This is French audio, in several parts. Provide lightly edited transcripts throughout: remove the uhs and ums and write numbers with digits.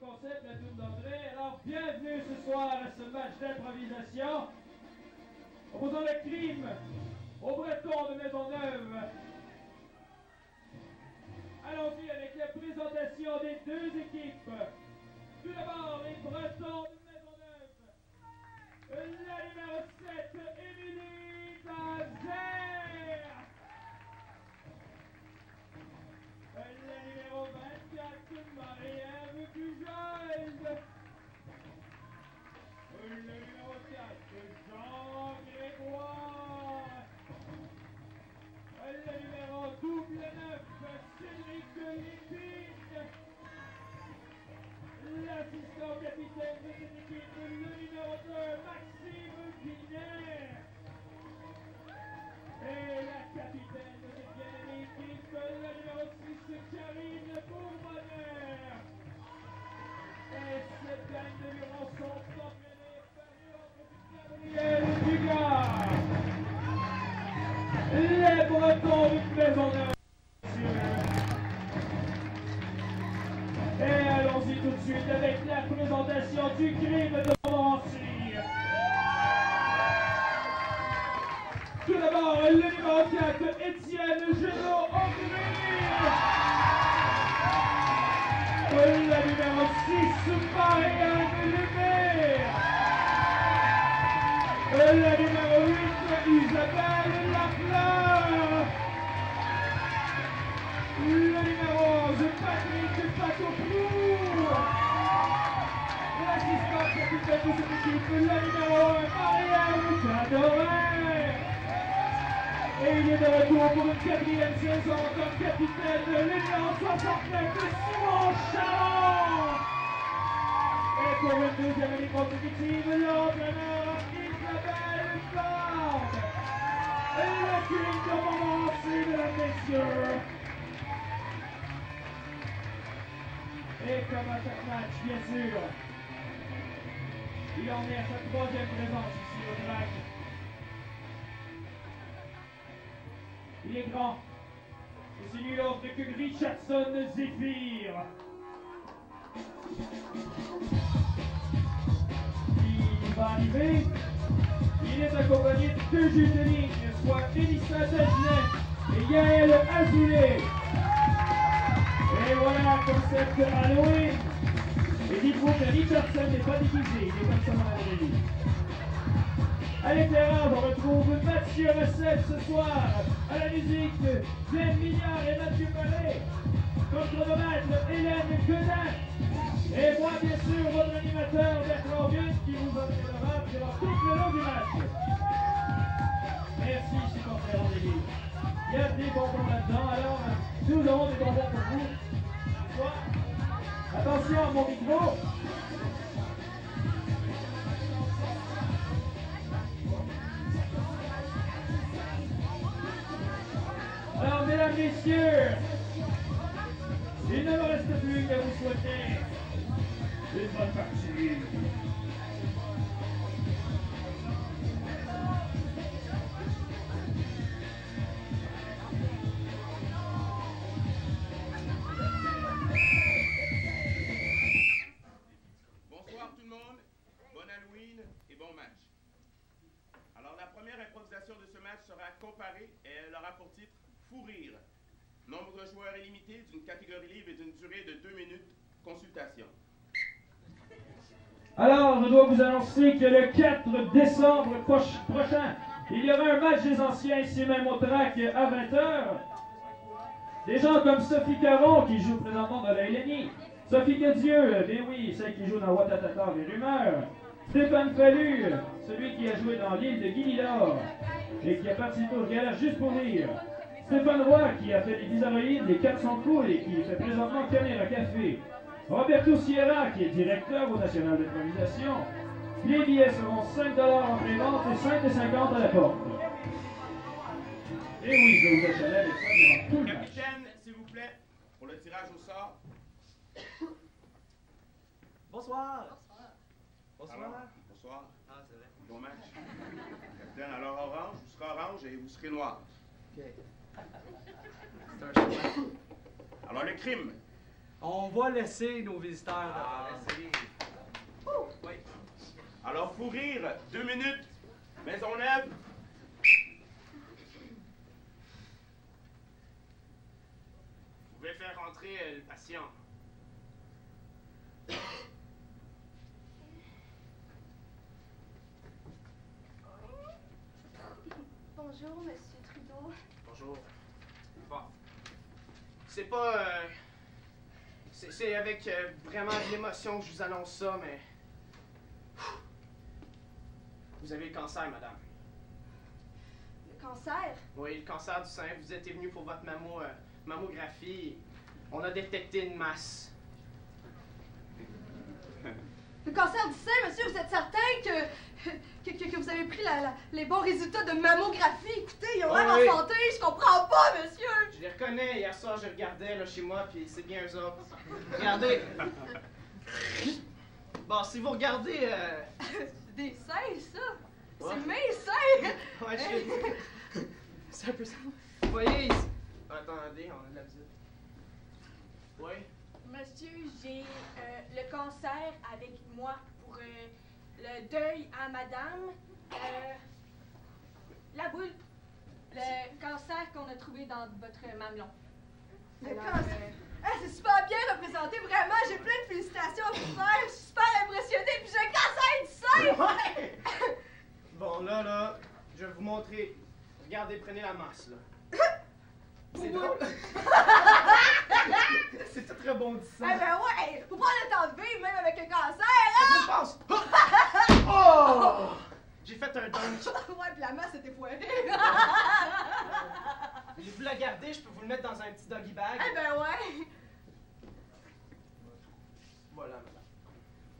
concept, la tour d'entrée. Alors, bienvenue ce soir à ce match d'improvisation. Opposant le crime au Breton de Maisonneuve. Allons-y avec la présentation des deux équipes. Tout d'abord, les Bretons de Maisonneuve. La numéro 7, Émilie Tazer. La numéro 24, Marie-Ève Pujold. Le numéro 4, Jean Grégoire. Le numéro 9, Cédric Lépine. L'assistant capitaine de cette équipe, le numéro 2, Maxime Guinet. Et la capitaine de cette bien-aimée équipe, le numéro 6, Karine Bourbonner. Et cette gang de Lurons sont entraînés par Gabriel Dugard. Les Bretons de Maisonneuve. Et allons-y tout de suite avec la présentation du crime de Montmorency. Tout d'abord, le numéro 4, Étienne Genot Aubry. Le numéro 6, Marianne Lemay. Le numéro 8, Isabelle Lafleur. Le numéro 11, Patrick Patoprou. L'assistant capitaine de cette équipe, le numéro 1, Marianne Cadoret. Et il est de retour pour une quatrième saison comme capitaine, le numéro 69, Simon Charon. Et pour une deuxième année consécutive, l'entraîneur Isabelle Ford. Le crime de Montmorency, mesdames, messieurs. Et comme à chaque match, bien sûr, il en est à sa troisième présence ici au Drac. Il est grand, et c'est nul autre que Richardson Zephyr. Il va arriver, il est accompagné de deux juges de ligne, soit Mélissa Dagenet et Yael Azoulay. Et voilà, concept Halloween. Et dites-vous que Richardson n'est pas déguisé, il est comme ça dans la vraie vie. À l'éclairage, on retrouve Mathieu Recette ce soir, à la musique, Glenn Milliard et Mathieu Palais. Comme chronomètre, Hélène Godin. Et moi, bien sûr, votre animateur Bertrand Gus qui vous entraînera durant tout le long du match. Merci, supporters rendez-vous. Il y a des bonbons là-dedans, alors nous aurons des bonbons pour vous. Attention à mon micro. Alors, mesdames, messieurs, il ne me reste plus qu'à vous souhaiter une bonne partie. Bonsoir tout le monde, bon Halloween et bon match. Alors la première improvisation de ce match sera comparée et elle aura pour titre Fou rire. Nombre de joueurs illimité, d'une catégorie libre et d'une durée de 2 minutes. Consultation. Alors, je dois vous annoncer que le 4 décembre prochain, il y aura un match des anciens ici même au Drac à 20h. Des gens comme Sophie Caron qui joue présentement dans la LNI. Sophie Cadieux, ben oui, celle qui joue dans Watatata, les rumeurs. Stéphane Fallu, celui qui a joué dans l'île de Guinidor et qui a participé au gala juste pour rire. Stéphane Roy qui a fait les bizarroïdes, les 400 coups et qui fait présentement Caméra Café. Roberto Sierra qui est directeur au National d'improvisation. Les billets seront 5 $ en pré-vente et 5,50 à la porte. Et oui, je vous acheterai avec ça durant tout le match. Capitaine, s'il vous plaît, pour le tirage au sort. Bonsoir. Bonsoir. Alors, bonsoir. Ah, c'est vrai. Bon match. Capitaine, alors orange, vous serez orange et vous serez noir. OK. C'est un choix. Alors le crime. On va laisser nos visiteurs. Oui. Alors, fou rire, 2 minutes. Maisonneuve. Vous pouvez faire rentrer le patient. Bonjour, Monsieur Trudeau. Bonjour. Bon. C'est pas... C'est avec vraiment de l'émotion que je vous annonce ça, mais... Vous avez le cancer, madame. Le cancer? Oui, le cancer du sein. Vous étiez venu pour votre mammographie. On a détecté une masse. Le cancer du sein, monsieur, vous êtes certain que vous avez pris les bons résultats de mammographie? Écoutez, ils ont l'air en santé, je comprends pas, monsieur! Je les reconnais. Hier soir, je regardais là, chez moi, puis c'est bien eux autres. Regardez. Bon, si vous regardez... C'est des seins, ça! Ouais. C'est mes seins! Ouais, je sais. C'est un peu ça. Vous voyez ici... Attendez, on a de la visite. Oui? Monsieur, j'ai le cancer avec moi pour le deuil à madame. La boule. Le cancer qu'on a trouvé dans votre mamelon. Le Alors, cancer? C'est super bien représenté, vraiment! J'ai plein de félicitations à vous faire! Je suis super impressionnée, puis j'ai un cancer du sein! Ouais! Bon, là, je vais vous montrer. Regardez, prenez la masse, là. C'est drôle. C'est tout rebondissant. Eh ben ouais! Faut prendre le temps de vivre, même avec un cancer, Ça là! se passe. Oh! J'ai fait un dunk. Ouais, puis la masse était foirée! Voulez-vous la garder? Je peux vous le mettre dans un petit doggy bag. Eh ben ouais! Voilà, madame.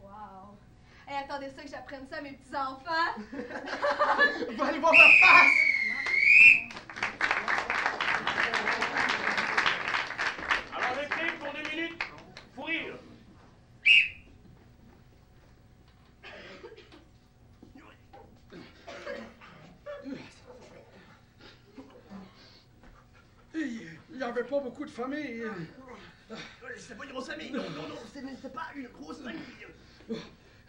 Wow! Hey, attendez ça que j'apprenne ça à mes petits-enfants! Vous allez voir ma face! Alors, le crime pour 2 minutes. Faut rire. Il n'y avait pas beaucoup de famille. C'était pas une grosse famille. Non, c'était pas une grosse famille.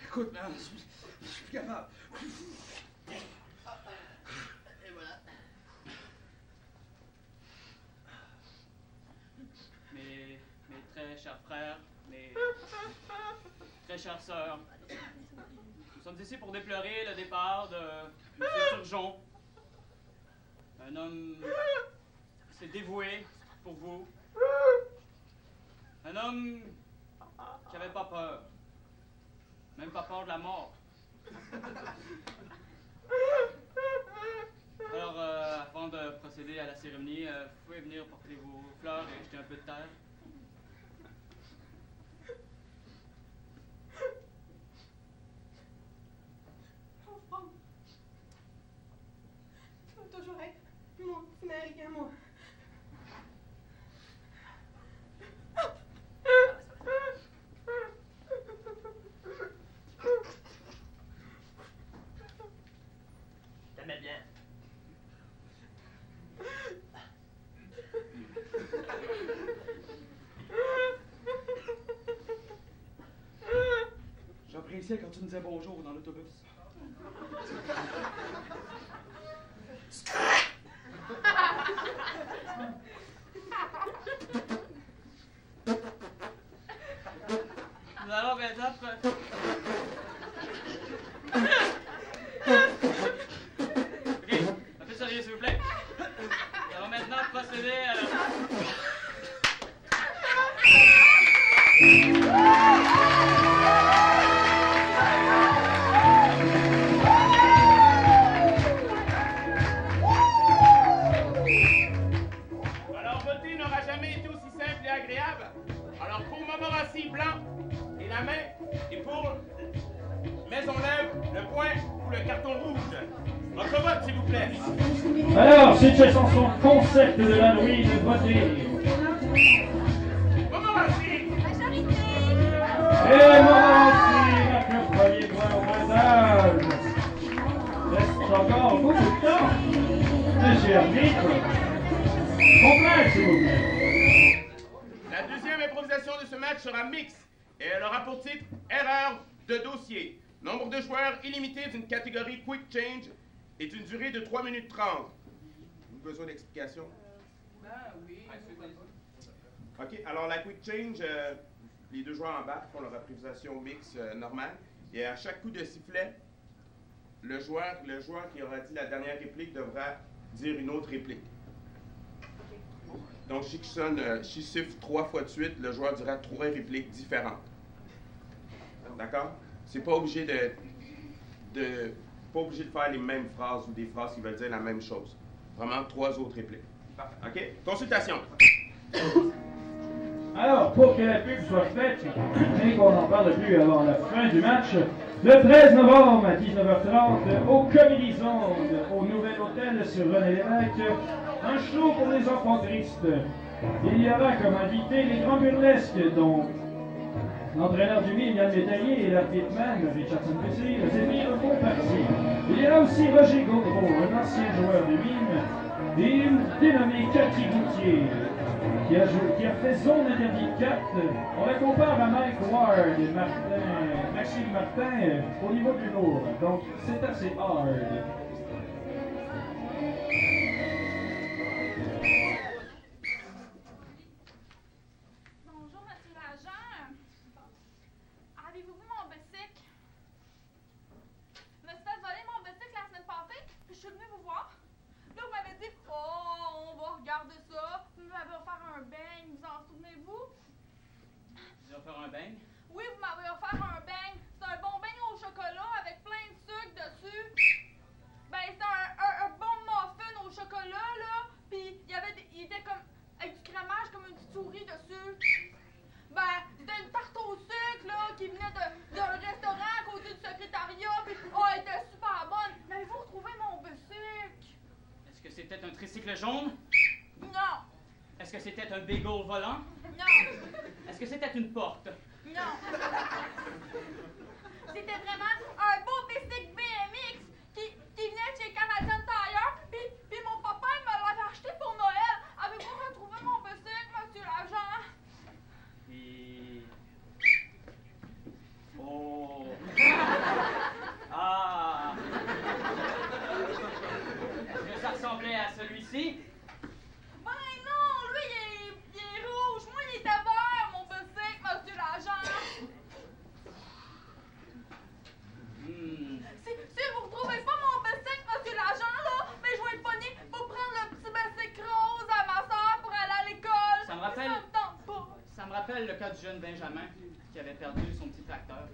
Écoute, man, je suis plus capable. Et voilà. Mes très chers frères, mes très chères sœurs, nous sommes ici pour déplorer le départ de M. Turgeon, un homme qui s'est dévoué pour vous, un homme qui n'avait pas peur, même pas peur de la mort. Alors, avant de procéder à la cérémonie, vous pouvez venir porter vos fleurs et jeter un peu de terre. Enfant, tu vas toujours être mon petit mari à moi. T'aimais bien. J'appréciais quand tu me disais bonjour dans l'autobus. Nous allons maintenant... Ok, un peu sérieux s'il vous plaît. Nous allons maintenant procéder à la... Alors, voter n'aura jamais été aussi simple et agréable. Alors, pour Montmorency, blanc et la main, et pour Maisonneuve, le point ou le carton rouge. Votre vote, s'il vous plaît. Alors, situation son concept de l'Halloween, votez. Montmorency! Majorité! Et Montmorency marque le premier point au voisinage. Reste encore beaucoup de temps. Monsieur arbitre, complet, s'il vous plaît. La deuxième improvisation de ce match match sera mixte et elle aura pour titre Erreur de dossier. Nombre de joueurs illimité d'une catégorie Quick Change et d'une durée de 3 minutes 30. Besoin d'explication? Oui. OK, alors la Quick Change, les deux joueurs en bas font leur improvisation mix normale. Et à chaque coup de sifflet, le joueur qui aura dit la dernière réplique devra dire une autre réplique. Donc, si je siffle 3 fois de suite, le joueur dira 3 répliques différentes. D'accord? C'est pas obligé pas obligé de faire les mêmes phrases ou des phrases qui veulent dire la même chose. Vraiment 3 autres répliques. OK? Consultation. Alors, pour que la pub soit faite et qu'on n'en parle plus avant la fin du match, le 13 novembre à 19h30, au Comédie Zone, au Nouvel Hôtel sur René Lévesque, un show pour les enfants tristes. Il y aura comme invité les grands burlesques, dont l'entraîneur du mime, Yann Métaillé, et l'arbitre-man, Richardson Pussy, le Zéphyr Beauparti. Il y aura aussi Roger Gaudreau, un ancien joueur du mime, et une dénommée Cathy Gauthier, qui a fait Zone Interdite 4. On la compare à Mike Ward et Maxime Martin au niveau du lourd. Donc, c'est assez hard. Bonjour, monsieur l'agent. Avez-vous vu mon bicycle? Je me suis fait voler mon bicycle la semaine passée, puis je suis venue vous voir. Là, vous m'avez dit, oh, on va regarder ça. Vous m'avez offert un beigne, vous en souvenez-vous? J'ai offert un beigne. Oui, vous m'avez offert un beigne. C'est un bon beigne au chocolat avec plein de sucre dessus. Ben, c'est un bon muffin au chocolat, là. Puis, il était comme, avec du crémage comme une petite souris dessus. Ben, c'était une tarte au sucre, là, qui venait d'un restaurant à côté du secrétariat. Puis, oh, elle était super bonne. Mais avez-vous retrouvé mon bicycle? Est-ce que c'était un tricycle jaune? Non. Est-ce que c'était un bagel volant? Non. Est-ce que c'était une porte? Non. C'était vraiment un beau bicycle BMX qui venait chez Canadian Tire, puis mon papa il me l'avait acheté pour Noël. Avez-vous retrouvé mon bicycle, monsieur l'agent? Et... Oh! Ah! Est-ce que ça ressemblait à celui-ci? Ben non, lui il est rouge, moi il était vert, mon bicycle, monsieur l'agent. Si vous retrouvez pas mon bicycle, monsieur l'agent, là, mais je vais être pogné pour prendre le petit bicycle rose à ma soeur pour aller à l'école. Ça me rappelle- Ça me tente pas. Ça me rappelle le cas du jeune Benjamin qui avait perdu son petit tracteur.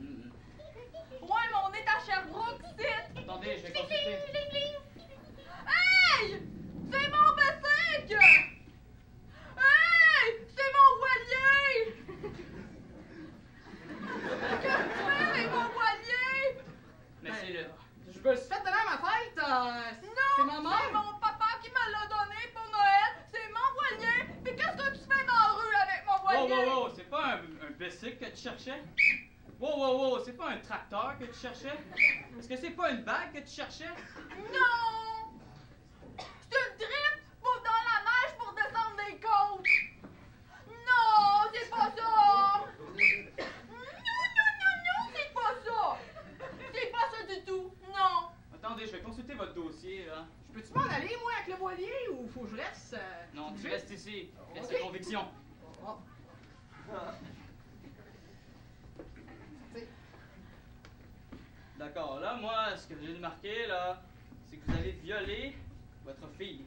Ouais, mais on est à Sherbrooke, c'est. Attendez, je vais consulter. Hey! C'est mon bicycle! Hey! C'est mon voilier! Qu'est-ce que tu fais avec mon voilier? Mais c'est le... Je me suis fait donner à ma fête. C'est ma C'est mère. mon papa qui me l'a donné pour Noël. C'est mon voilier. Puis qu'est-ce que tu fais dans la rue avec mon Wow, voilier? wow, wow, c'est pas un bicycle que tu cherchais? Wow, wow, wow, c'est pas un tracteur que tu cherchais? Est-ce que c'est pas une bague que tu cherchais? Non! C'est une drip pour dans la neige pour descendre des côtes. Non, c'est pas ça! Non, c'est pas ça! C'est pas ça du tout, non! Attendez, je vais consulter votre dossier, là. Je peux-tu m'en aller, moi, avec le voilier, ou faut que je reste? Non, tu vite? restes ici. Reste Ok. conviction. Oh. D'accord, là, moi, ce que j'ai marqué, là, c'est que vous avez violé votre fille.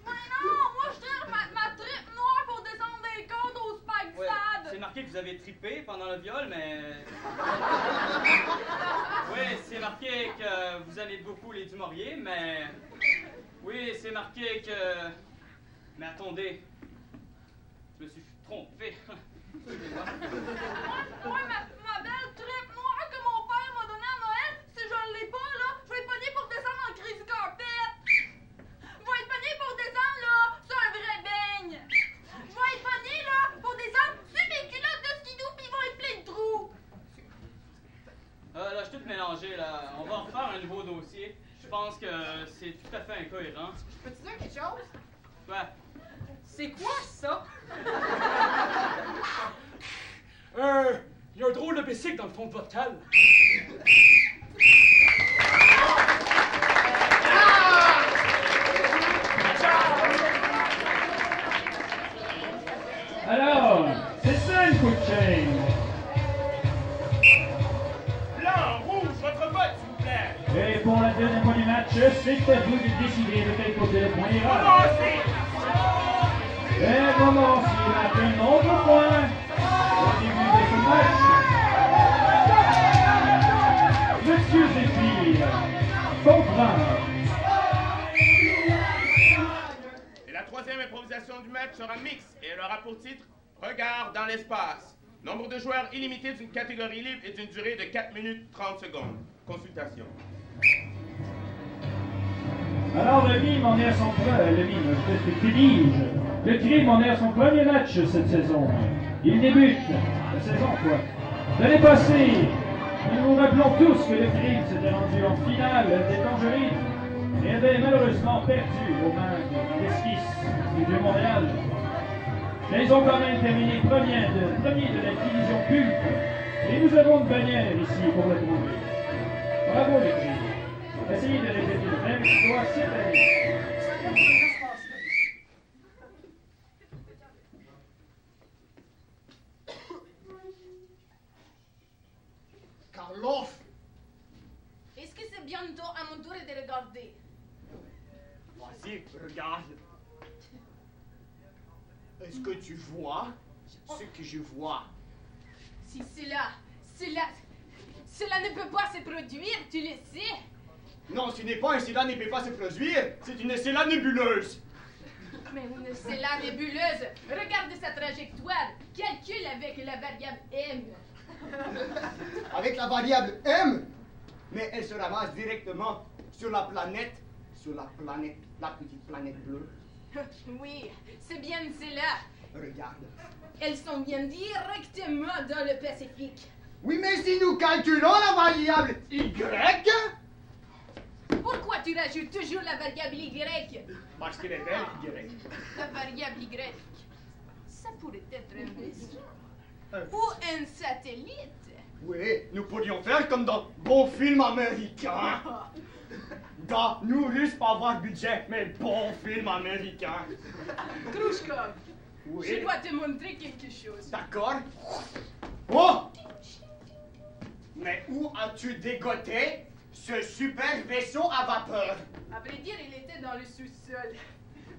Mais non, moi je tire ma trip noire pour descendre des côtes au Spike Ouais, Sad! c'est marqué que vous avez trippé pendant le viol, mais... Oui, c'est marqué que vous aimez beaucoup les Dumouriez, mais... Oui, c'est marqué que... Mais attendez, je me suis trompé. Excusez-moi. Ouais, ma belle trip noire que mon père m'a donnée à Noël, si je l'ai pas, là, je vais être pogné pour descendre en crazy carpet! Je vais être pogné pour descendre, là, sur un vrai beigne! Je vais être pogné, là, pour descendre sur mes culottes de skidoo pis ils vont être pleins de trous! Là, je suis tout mélangé, là. On va refaire un nouveau dossier. Je pense que c'est tout à fait incohérent. Peux-tu dire quelque chose? Ouais. C'est quoi ça? Il y a un drôle de bicycle dans le fond de votre cale. Alors, c'est ça une coup de chain. Blanc, rouge, votre vote, s'il vous plaît. Et pour la deuxième fois du match, c'est à vous de décider de quel côté le point ira. Commencez. Et Montmorency marque un autre point au début de ce match. Monsieur Zéphyr comprend. Et la troisième improvisation du match sera mixte et elle aura pour titre Regard dans l'espace. Nombre de joueurs illimité d'une catégorie libre et d'une durée de 4 minutes 30 secondes. Consultation. Alors le mime en est à son Le crime en est à son premier match cette saison. Il débute la saison quoi. L'année passée, nous nous rappelons tous que le crime s'était rendu en finale des Tangerines et avait malheureusement perdu aux mains d'Esquisse du Vieux-Montréal. Mais ils ont quand même terminé premier de la division culte et nous avons une bannière ici pour le trouver. Bravo les crimes. Essayez de répéter le même exploit cette année. Carlos! Est-ce que c'est bientôt à mon tour de regarder? Vas-y, regarde. Est-ce que tu vois ce que je vois? Si cela ne peut pas se produire, tu le sais. Non, ce n'est pas un cela ne peut pas se produire, c'est une cela nébuleuse. Mais une cela nébuleuse. Regarde sa trajectoire. Calcule avec la variable m. Avec la variable m, mais elle se ramasse directement sur la petite planète bleue. Oui, c'est bien cela. Regarde. Elles sont bien directement dans le Pacifique. Oui, mais si nous calculons la variable y, Pourquoi tu rajoutes toujours la variable y? parce qu'elle est belle, y. La variable y. Ça pourrait être un vaisseau. Ou un satellite. Oui, nous pourrions faire comme dans bon film américain. Dans nous Russes pas avoir budget, mais bon film américain. Krouchkov, Oui. je dois te montrer quelque chose. D'accord. Oh! Mais où as-tu dégoté ce super vaisseau à vapeur? À vrai dire, il était dans le sous-sol.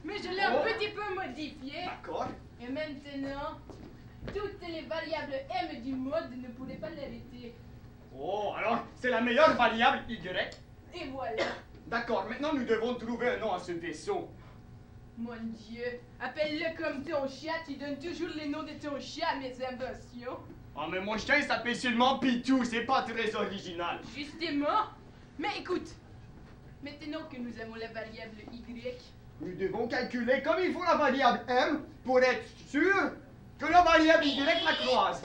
Mais je l'ai un petit peu modifié. D'accord. Et maintenant, toutes les variables m du mode ne pourraient pas l'arrêter. Oh, alors c'est la meilleure variable y. Et voilà. D'accord, maintenant nous devons trouver un nom à ce vaisseau. Mon Dieu, appelle-le comme ton chat, tu donnes toujours les noms de ton chat à mes inventions. Ah, mais mon chien il s'appelle seulement Pitou, c'est pas très original. Justement. Mais écoute, maintenant que nous avons la variable y, Nous devons calculer comme il faut la variable m pour être sûr que la variable y la croise.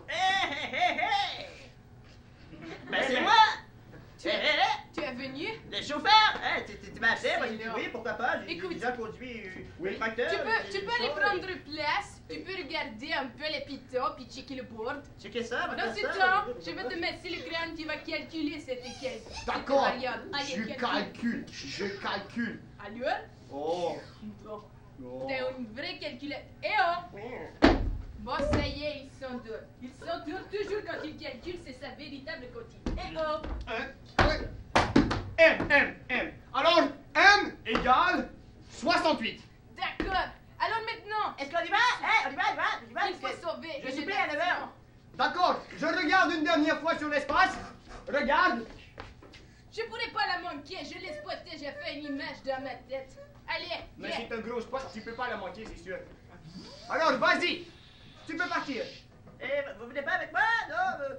Hé, hé, hé, hé! Ben, c'est moi! tu es venu? Le chauffeur! Hein, tu m'as fait, moi j'ai dit oui, pourquoi pas? J'ai Écoute, déjà conduit oui. le tracteur. Tu peux aller prendre place, tu peux regarder un peu les pitons puis checker le board. Checker ça, Dans ce temps, je vais te mettre sur le crâne, tu vas calculer cette D'accord, variable. Allez, je calcule. Alors? Oh. Bon, Oh. t'es une vraie calculatrice. Eh oh! Bon, ça y est, ils s'endorment. Ils s'endorment toujours quand ils calculent, c'est sa véritable quotidien. Eh oh! M. Alors, M égale 68. D'accord. Alors maintenant, Est-ce qu'on y va? Hein, on y va? il faut sauver. Je suis une prêt à 9 nation. heures. D'accord, je regarde une dernière fois sur l'espace. Regarde. Je pourrais pas la manquer, je l'ai spoté, j'ai fait une image dans ma tête. Allez, Mais viens. c'est un gros spot, tu peux pas la manquer, c'est sûr. Alors, vas-y. Tu peux partir. Eh, vous venez pas avec moi?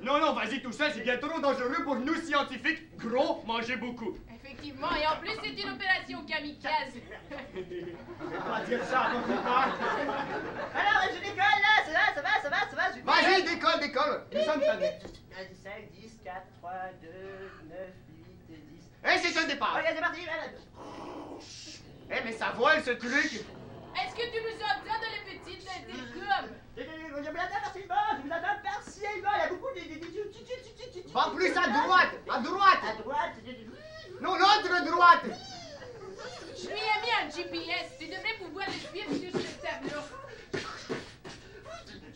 Non, vas-y tout seul, c'est bien trop dangereux pour nous scientifiques. Gros, mangez beaucoup. Effectivement, et en plus c'est une opération kamikaze. Je vais pas dire ça à mon frère. Alors, je décolle là, ça va, je Vas-y, décolle. Nous sommes prêts. 5, 10, 4, 3, 2, 9, 8, 10. Et c'est un départ. Ok, c'est parti. Eh, mais ça vole ce truc. Et Est-ce que tu nous entends dans les petites intercoms? Je vous entends partiellement, je vous entends partiellement. Il y a beaucoup de... Va plus à droite, à droite. À droite. Non, l'autre droite. Je lui ai mis un GPS. Tu devrais pouvoir le suivre sur ce tableau.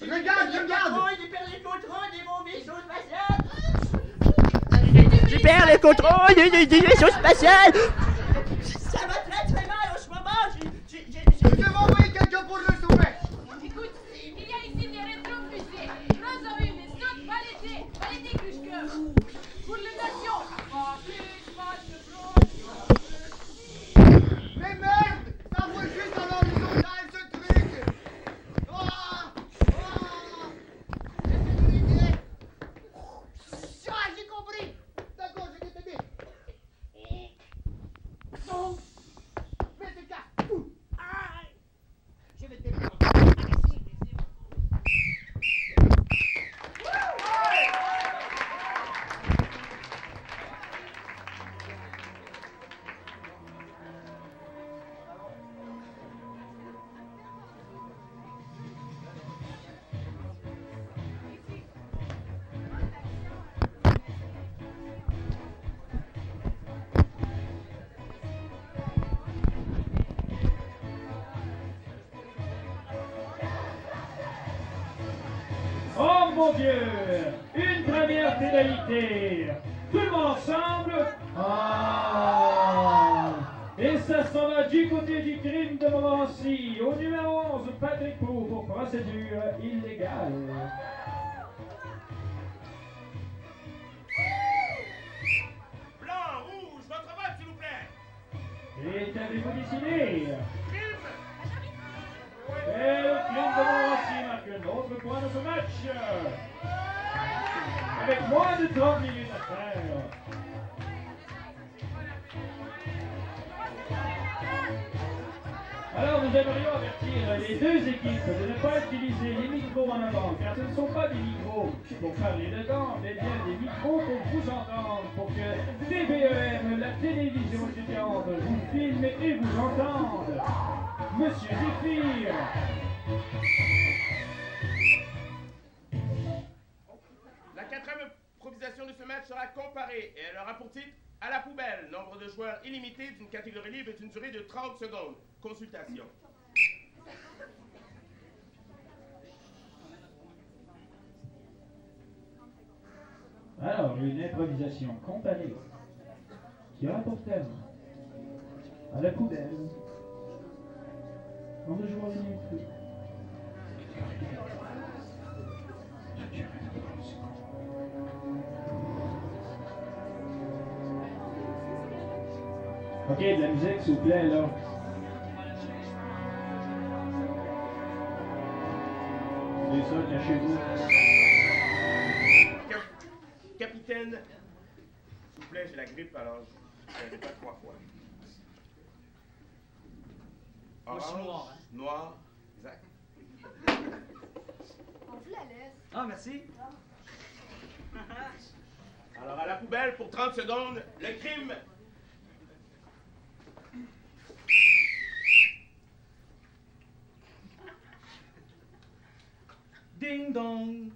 Regarde. Je perds les contrôles de mon vaisseau spatial. Je perds le contrôle du vaisseau spatial. Ça va très mal en ce moment. Je vais m'envoyer quelqu'un pour le sauver. Écoute, il y a ici des rétrofusées. Nous avons une saute validée Krushka. Pour les nations. Mais merde, ça vaut juste dans l'horizontale ce truc. J'ai compris. D'accord, je vais t'aider. Non. Mais c'est cas. Je vais t'aider. Oh mon Dieu! Une première pénalité! Tout le monde ensemble! Ah! Et ça s'en va du côté du crime de Montmorency. Au numéro 11, Patrick Pou pour procédure illégale. Blanc, rouge, votre vote, s'il vous plaît. Et qu'avez-vous décidé? Crime. Et le crime de Montmorency marque un autre point de ce match. Avec moins de 30 minutes à faire. Alors nous aimerions avertir les deux équipes de ne pas utiliser les micros en avant, car ce ne sont pas des micros pour parler dedans, mais bien des micros pour vous entendre, pour que TVEM, la télévision étudiante, vous filme et vous entende. Monsieur Zéphyr. La quatrième improvisation de ce match sera comparée et elle aura pour titre À la poubelle. Nombre de joueurs illimité d'une catégorie libre et d'une durée de 30 secondes. Consultation. Alors, une improvisation comparée qui aura pour thème À la poubelle. Nombre de joueurs illimité. Ok, de la musique, s'il vous plaît, là. C'est ça, cachez-vous. Capitaine, s'il vous plaît, j'ai la grippe, alors je ne répète pas 3 fois. Moi, je suis Orange, noir, hein. Noir, exact. On vous la laisse. Ah, merci. Alors, à la poubelle, pour 30 secondes, le crime. Ding dong.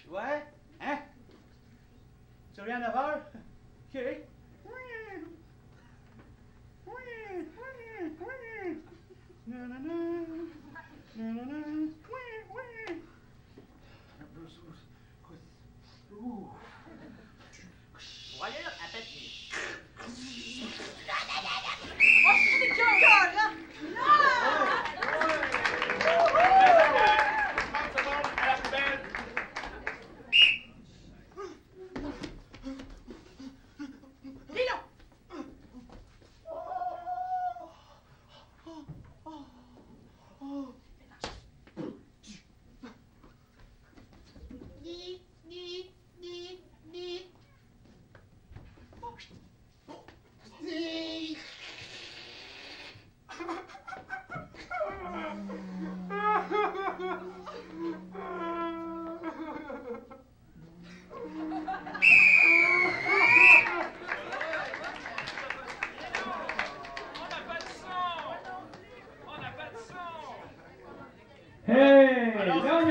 Ouais? Hein? Tu reviens à 9h? OK. Voyons, appelle-moi. Oh, c'est cœur, là!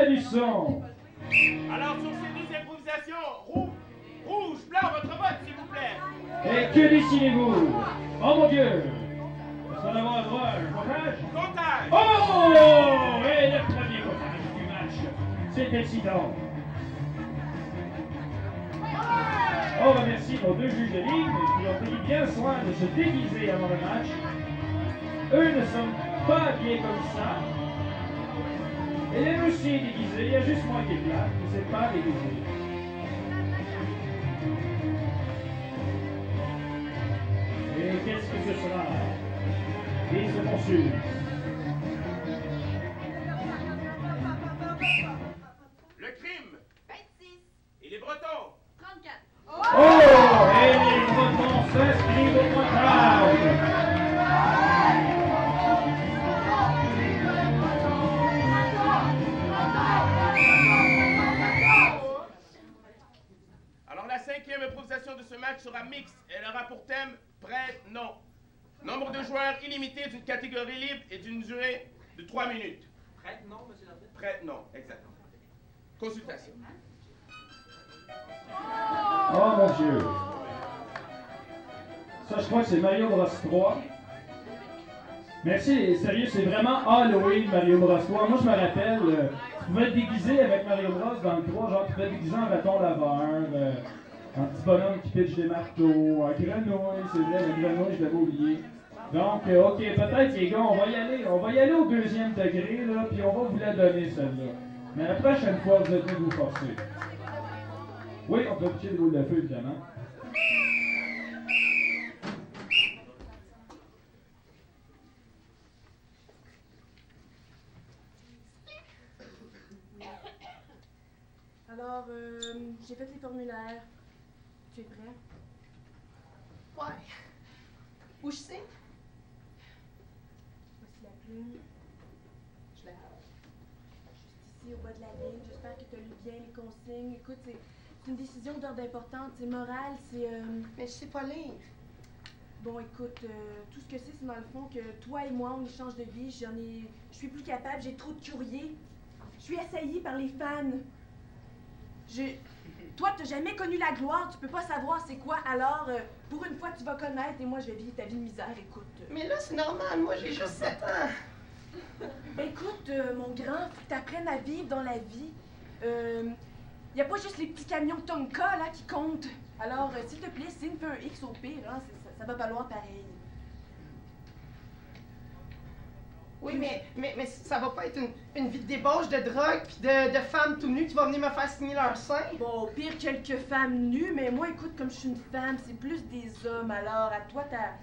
met du son. Alors, sur ces 12 improvisations, rouge, blanc, votre vote, s'il vous plaît. Et que décidez-vous? Oh mon Dieu! Est-ce qu'on va avoir droit à un comptage? Comptage! Oh! Et le premier comptage du match. C'est excitant. On remercie nos deux juges de ligne qui ont pris bien soin de se déguiser avant le match. Eux ne sont pas bien comme ça. Et les aussi déguisés, il y a juste moi qui est là, qui ne sais pas déguiser. Et qu'est-ce que ce sera? Ils se poursuivent. Le crime. 26. Et les Bretons. 34. Oh! Et les Bretons s'inscrivent au pointage! Alors, la 5e improvisation de ce match sera mixte. Elle aura pour thème prête-non. Nombre de joueurs illimité d'une catégorie libre et d'une durée de 3 minutes. Prête-non, monsieur l'arbitre? Prête-non, exactement. Consultation. Oh mon Dieu! Ça, je crois que c'est Mario Bros 3. Merci, sérieux, c'est vraiment Halloween, Mario Bros 3. Moi, je me rappelle, tu pouvais te déguiser avec Mario Bros dans le 3, genre tu pouvais te déguiser en raton laveur, un petit bonhomme qui pitche des marteaux, un grenouille, c'est vrai, le grenouille, je l'avais oublié. Donc, ok, peut-être les gars, on va y aller au 2e degré, là, puis on va vous la donner, celle-là. Mais la prochaine fois, vous êtes mieux de vous forcer. Oui, on peut pitcher des boules de feu, évidemment. Alors, j'ai fait les formulaires. Tu es prêt? Ouais. Où je sais? Voici la plume. Je l'ai. Juste ici, au bas de la ligne. J'espère que tu as lu bien les consignes. Écoute, c'est une décision d'ordre importante. C'est moral, c'est... Mais je sais pas lire. Bon, écoute, tout ce que c'est dans le fond que toi et moi, on échange de vie. Je suis plus capable, j'ai trop de courriers. Je suis assaillie par les fans. Toi, t'as jamais connu la gloire, tu peux pas savoir c'est quoi, alors pour une fois tu vas connaître et moi je vais vivre ta vie de misère, écoute. Mais là, c'est normal, moi j'ai juste 7 ans. Écoute, mon grand, faut que t'apprennes à vivre dans la vie. Y a pas juste les petits camions Tonka là qui comptent. Alors, s'il te plaît, signe un X au pire, hein, ça va valoir pareil. Oui, mais ça va pas être une vie de débauche, de drogue, puis de femmes tout nues qui vont venir me faire signer leur sein. Bon, au pire, quelques femmes nues, mais moi, écoute, comme je suis une femme, c'est plus des hommes, alors à toi, t'as...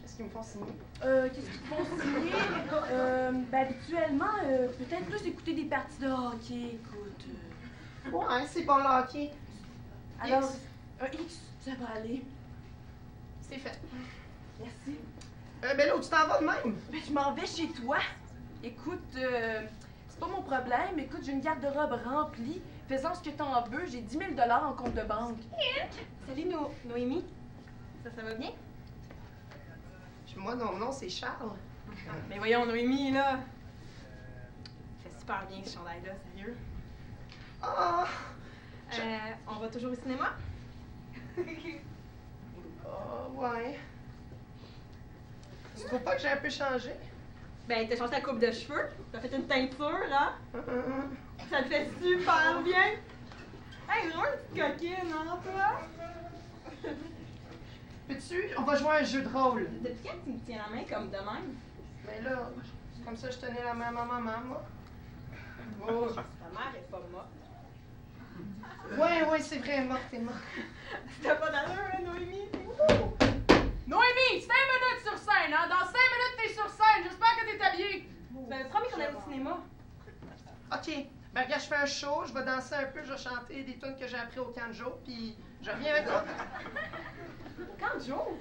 Qu'est-ce qu'ils me font signer? Qu'est-ce qu'ils te font signer? Ben, habituellement, peut-être plus écouter des parties de hockey, écoute. Ouais, c'est bon, le hockey. Alors, X. un X, ça va aller. C'est fait. Merci. Ben là, où tu t'en vas de même? Ben, je m'en vais chez toi. Écoute, c'est pas mon problème. Écoute, j'ai une garde-robe remplie. Faisant ce que t'en veux, j'ai 10 000 $ en compte de banque. Salut, Noémie. Ça va bien? Moi, non, non, c'est Charles. Mais voyons, Noémie, là. Fait super bien ce chandail-là, sérieux. Ah! On va toujours au cinéma? Ouais. Tu trouves pas que j'ai un peu changé? Ben, t'as changé ta coupe de cheveux, t'as fait une teinture, hein? Ça te fait super bien! Hey, vraiment une petite coquine, hein, toi? Peux-tu? On va jouer à un jeu de rôle. Depuis quand tu me tiens la main comme de même? Ben là, c'est comme ça je tenais la main à ma maman, moi. Oh. Ta mère est pas morte. Ouais, c'est vrai, morte, t'es morte. T'as pas d'allure, hein, Noémie? Noémie, 5 minutes sur scène, hein? Dans 5 minutes, t'es sur scène. J'espère que t'es habillée. Ben, promis qu'on aille au cinéma. OK. Ben, regarde, je fais un show, je vais danser un peu, je vais chanter des tunes que j'ai appris au camp de jour, puis je reviens avec toi. Au camp de jour?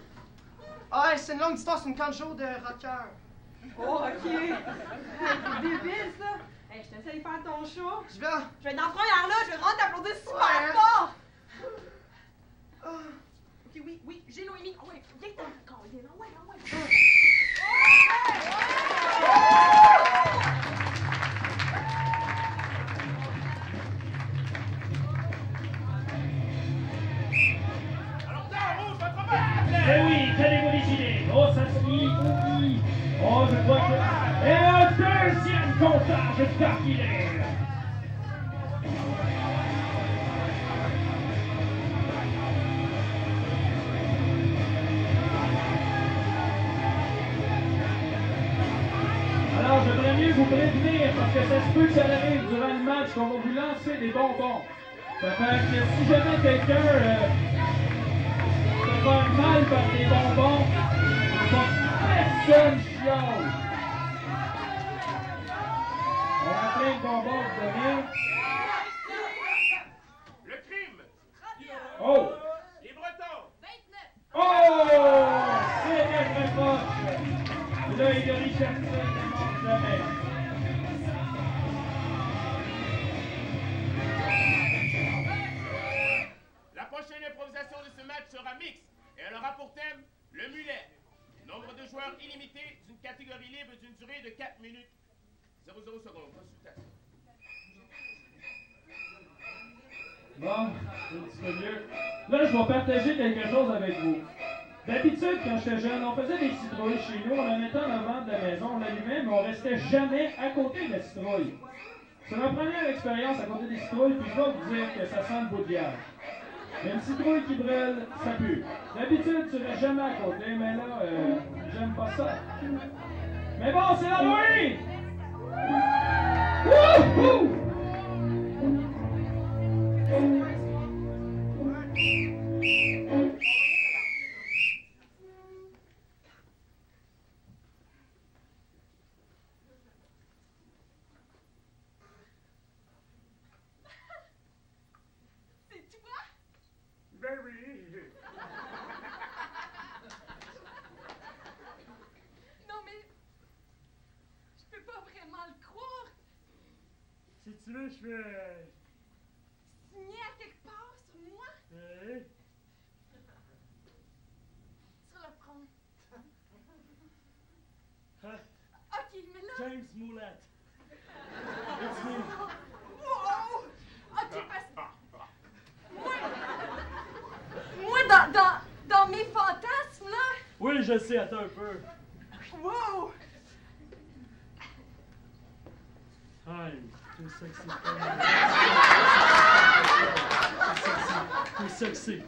Ah, c'est une longue histoire, c'est une camp de jour de rocker. Oh, OK. Hey, c'est débile, ça. Hey, je te laisse aller faire ton show. Je vais. Je vais être dans la première là, je vais vraiment t'applaudir super Ouais. fort. OK, oui, j'ai Noémie. Oh, ouais, viens t'en coller, là. Ouais. masqué, oui. Oh, je crois que... Et un deuxième comptage d'affilée. Alors, j'aimerais mieux vous prévenir, parce que ça se peut que ça arrive durant le match qu'on va vous lancer des bonbons. Ça fait que si jamais quelqu'un se fait mal par des bonbons, pas personne chiale. On a plein de bonbons de donner. Le crime. Oh! Les Bretons. 29. Oh! C'est très proche. L'œil de Richardson ne manque jamais. La prochaine improvisation de ce match sera mixte et elle aura pour thème le mulet. Nombre de joueurs illimité d'une catégorie libre d'une durée de 4 minutes. 00 secondes. Consultation. Bon, c'est un petit peu mieux. Là, je vais partager quelque chose avec vous. D'habitude, quand j'étais jeune, on faisait des citrouilles chez nous, on la mettait en avant de la maison, on l'allumait, mais on restait jamais à côté de la citrouille. C'est ma première expérience à côté des citrouilles, puis je dois vous dire que ça sent le beau diable. Mais une citrouille qui brûle, ça pue. D'habitude, tu restes jamais à côté, mais là, j'aime pas ça. Mais bon, c'est l'Halloween! Wouhou! Non, mais. Je peux pas vraiment le croire. Si tu veux, je fais... Signé à quelque part sur moi. Hey. Sur le front. Hein? Ok, mais là. James Moulette. It's me. Wow! Ok, parce moi, dans mes fantasmes, là. Oui, je sais, attends un peu. Wow! Hi, too sexy. Too sexy.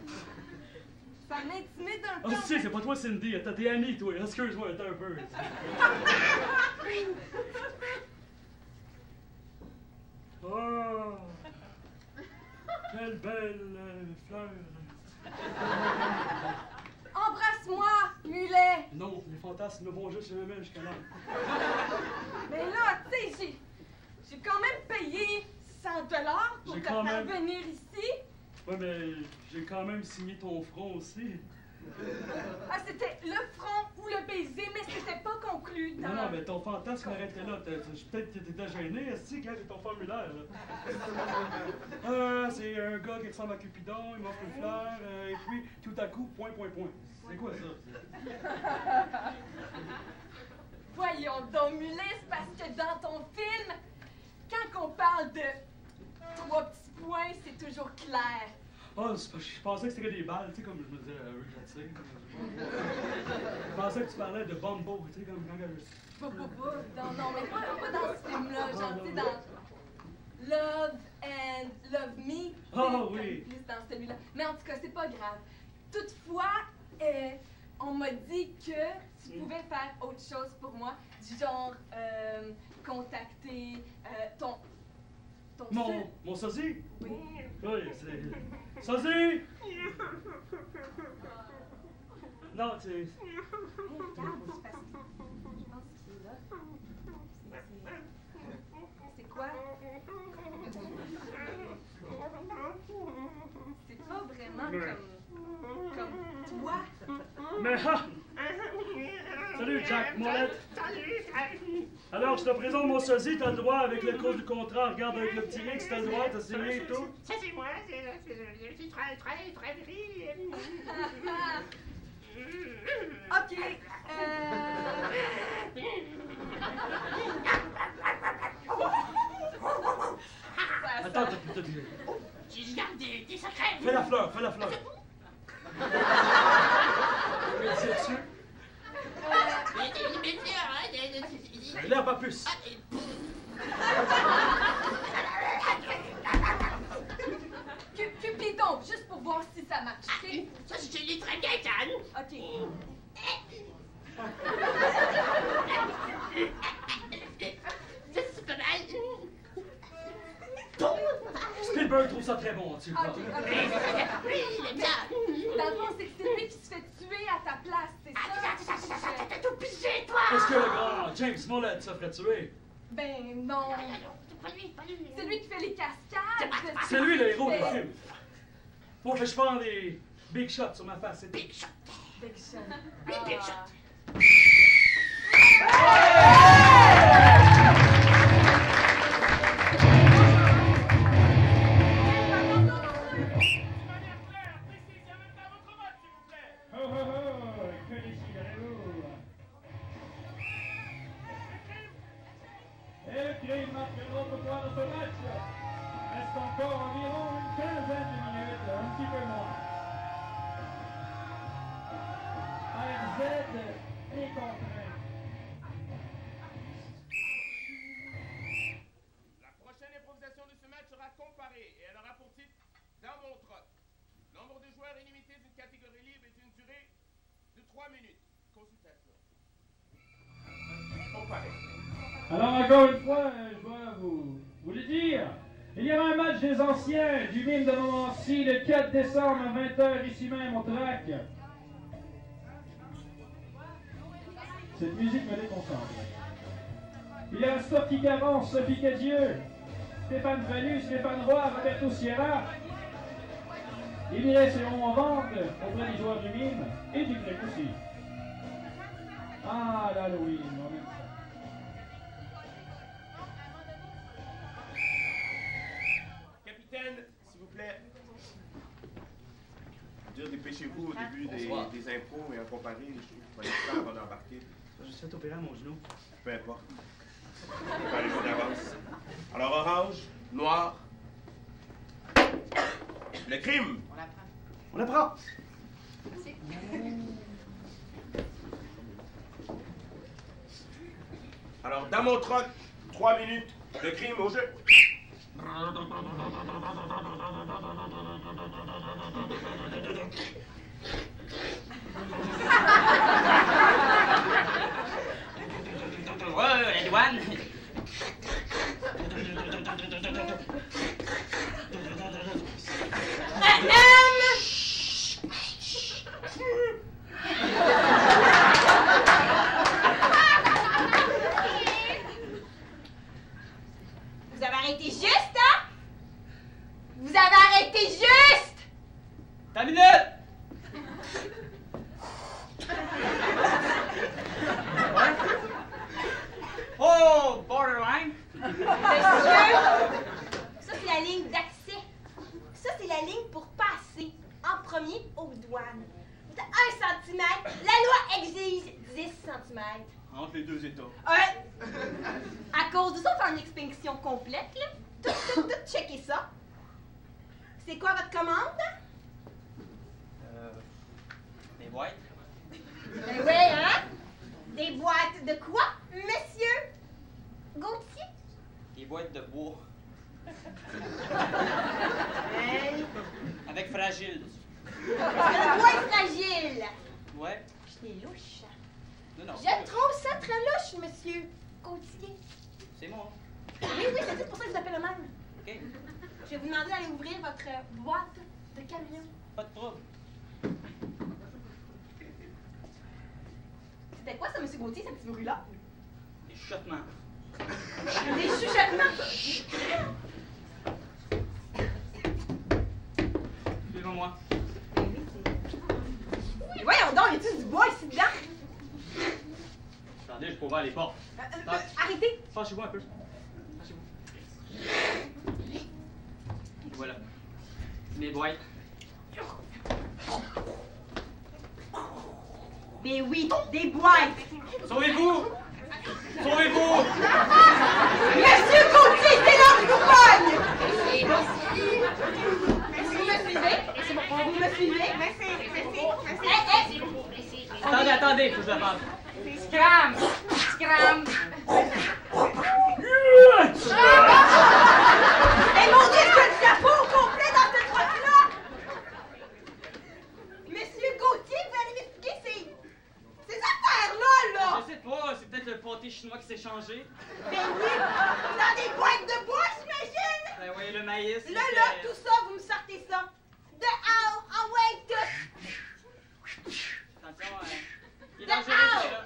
Ça m'intimide un Ah, peu. tu sais, c'est pas toi, Cindy. Attends, t'es Annie, toi. Excuse-moi, attends un peu. Oh! Quelle belle fleur. Embrasse-moi, mulet. Non, les fantasmes ne vont juste jamais jusqu'à là. Mais là, tu sais, j'ai quand même payé 100 $ pour J'ai te quand faire même- venir ici. Ouais, mais j'ai quand même signé ton front aussi. Ah, c'était le front ou le baiser, mais c'était pas conclu dans... Non, non, mais ton fantasme arrêtait là. Peut-être que t'étais gêné. Est-ce que j'ai ton formulaire, là? C'est un gars qui ressemble à Cupidon, il m'offre une fleur, et puis, tout à coup, point. C'est quoi ça? Voyons donc, mulet, c'est parce que dans ton film, quand on parle de 3 petits points, c'est toujours clair. Ah, je pensais que c'était des balles, tu sais, comme je me disais, je sais. Je pensais que tu parlais de Bumbo, tu sais, comme quand Non, mais pas dans ce film-là, genre, tu sais, dans Love and Love Me. Ah, oui. Plus dans celui-là. Mais en tout cas, c'est pas grave. Toutefois, on m'a dit que tu pouvais faire autre chose pour moi, du genre contacter ton Mon sosie? Oui. Oui, c'est... Sosie! Non, c'est... Regarde, c'est parce que je pense qu'il est là. C'est quoi? C'est pas vraiment comme toi. Mais ha! Salut, Jack Mollette. Salut. Alors, je te présente mon sosie, t'as le droit avec le code du contrat. Regarde avec le petit X, t'as le droit, t'as signé et tout. Ça, c'est moi. C'est très viril. Ok. Attends. Je garde des secrets. Fais la fleur. Oui, c'est dessus. L'herbe à puce. Cupidon, juste pour voir si ça marche, ok? Ça, je l'ai très bien, Jeanne. Ok. C'est pas mal. Spielberg trouve ça très bon, tu vois. Ok. Oui, il est bien. Dans le fond, c'est que c'est lui qui se fait tuer à ta place, c'est ça? T'as tout pissé, toi. Est-ce que le grand James Smollett se ferait tuer? Ben non. Pas lui. C'est lui qui fait les cascades. C'est lui le héros du film. Faut que je prenne des big shots sur ma face, c'est Big shot. Big shot. Oui, big shot. Et le crime marque un autre point dans ce match. Reste encore environ une quinzaine de minutes, un petit peu moins. AFZ est contraint. La prochaine improvisation de ce match sera comparée et elle aura pour titre Dans mon troc. Nombre de joueurs illimité d'une catégorie libre et d'une durée de 3 minutes. Consultation. Comparée. Alors encore une fois, je dois vous le dire, il y aura un match des anciens du mime de Montmorency le 4 décembre à 20h ici même au TRAC. Cette musique me déconcentre. Il y a Sophie Caron, Sophie Cadieux, Stéphane Fallu, Stéphane Roy, Roberto Sierra. Les billets seront en vente auprès des joueurs du mime et du grec aussi. Ah, l'Halloween, on aime ça. Capitaine, s'il vous plaît. Je veux dire, dépêchez-vous au début des impros et en comparé, je trouve qu'il faut aller faire avant d'embarquer. Je suis fait opérer à mon genou. Peu importe. On peut aller d'avance. Alors, orange, noir. Le crime. On apprend. Alors, dans mon troc, 3 minutes. Le crime au jeu. Ouais, la douane. Vous avez arrêté juste, hein? Vous avez arrêté juste! Ta minute! Oh, borderline! Monsieur, ça c'est la ligne d'accès. Ça c'est la ligne pour passer en premier aux douanes. T'as 1 cm, la loi exige 10 cm. Entre les deux États. À cause de ça, on fait une extinction complète, là. Tout checker ça. C'est quoi votre commande? Des boîtes? Ben oui, hein? Des boîtes de quoi, monsieur Gauthier? Des boîtes de bois. Hey. Avec fragile dessus. Le bois est fragile. Ouais. Je l'ai louche. Non. Je trouve ça très louche, monsieur Gauthier. C'est moi. Oui, c'est pour ça que je vous appelle le même. OK. Je vais vous demander d'aller ouvrir votre boîte de camion. Pas de trouble. C'était quoi ça, monsieur Gauthier, ce petit bruit-là? Des chuchotements. Des chuchotements. Suivez-moi. Mais voyons donc, y a-tu du bois ici dedans? Attendez, je peux ouvrir les portes. Arrêtez! Fâchez-vous un peu. Fâchez-vous. Voilà. Mes boîtes. Ben oui, des boîtes! Sauvez-vous! Sauvez-vous! Monsieur Gauthier, c'est là que vous pogne! Vous me suivez? Vous me suivez? Merci. Attendez, faut que je la parle. Scram! Eh mon Dieu, c'est le chapeau au complet dans cette truc-là! Monsieur Gauthier, vous allez m'expliquer ces affaires-là, là! Je sais pas, c'est peut-être le pâté chinois qui s'est changé. Ben oui! Dans des boîtes de bois, j'imagine! Ben oui, le maïs. Là, tout ça, vous me sortez ça! Dehors! En way, tout! Attention, il est dangereux, celui-là.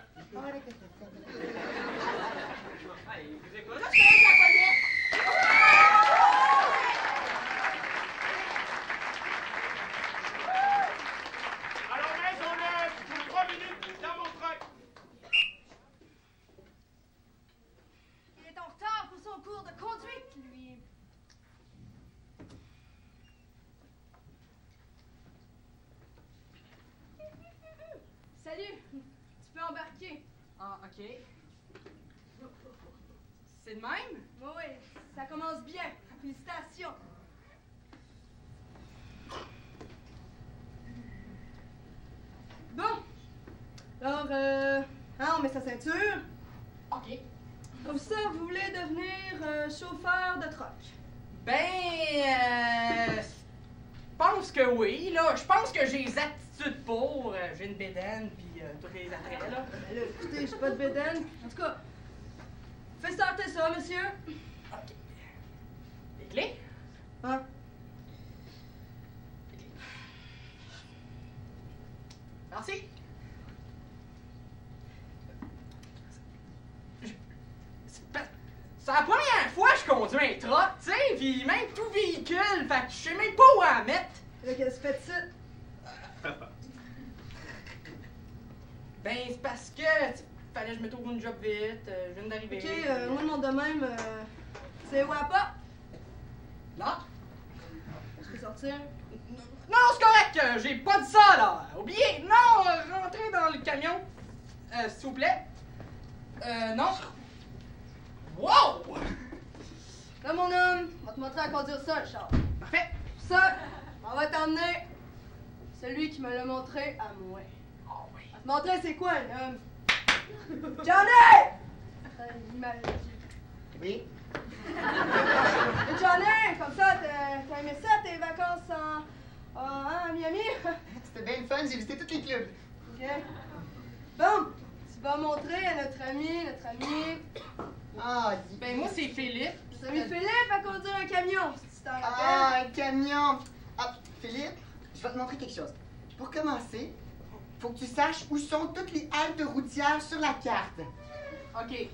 Allez, vous écoute. Là, je la connais! Alors, maisonneuve, pour 3 minutes dans mon truck. Il est en retard pour son cours de conduite, lui. Salut, tu peux embarquer. Ah, OK. C'est de même? Oui, oui, ça commence bien. Félicitations. Bon. Alors, on met sa ceinture. OK. Comme ça, vous voulez devenir chauffeur de truck? Ben, je pense que oui, là. Je pense que j'ai les aptitudes pour. J'ai une bédaine, puis tous les attraits, là. Ben là, écoutez, j'ai pas de bédaine. En tout cas, faites starter ça, monsieur. OK. Les clés? Hein? Merci. C'est la première fois que je conduis un truck, tu sais, puis même tout véhicule, fait que je sais même pas où à mettre. Qu'est-ce que tu fais de ça? Ben, c'est parce que, tu sais, fallait que je me trouve une job vite, je viens d'arriver. OK, moi, de mon domaine, c'est où à pas? Là? Je peux sortir? Non, c'est correct, j'ai pas dit ça, là. Oubliez, non, rentrez dans le camion, s'il vous plaît. Non. Wow! Là, mon homme, on va te montrer à conduire ça, le char. Parfait. Ça, on va t'emmener celui qui me l'a montré à moi. Oh oui. On va te montrer c'est quoi, un homme. Johnny! L'image. Oui? Johnny, comme ça, t'as aimé ça, tes vacances à Miami? C'était bien le fun, j'ai visité tous les clubs. OK. Bon, tu vas montrer à notre ami. Ah, Ben, moi, c'est Philippe. Notre ami Philippe à conduire un camion, si tu t'en rappelles. Ah, un camion! Ah, Philippe, je vais te montrer quelque chose. Pour commencer, faut que tu saches où sont toutes les haltes routières sur la carte. OK.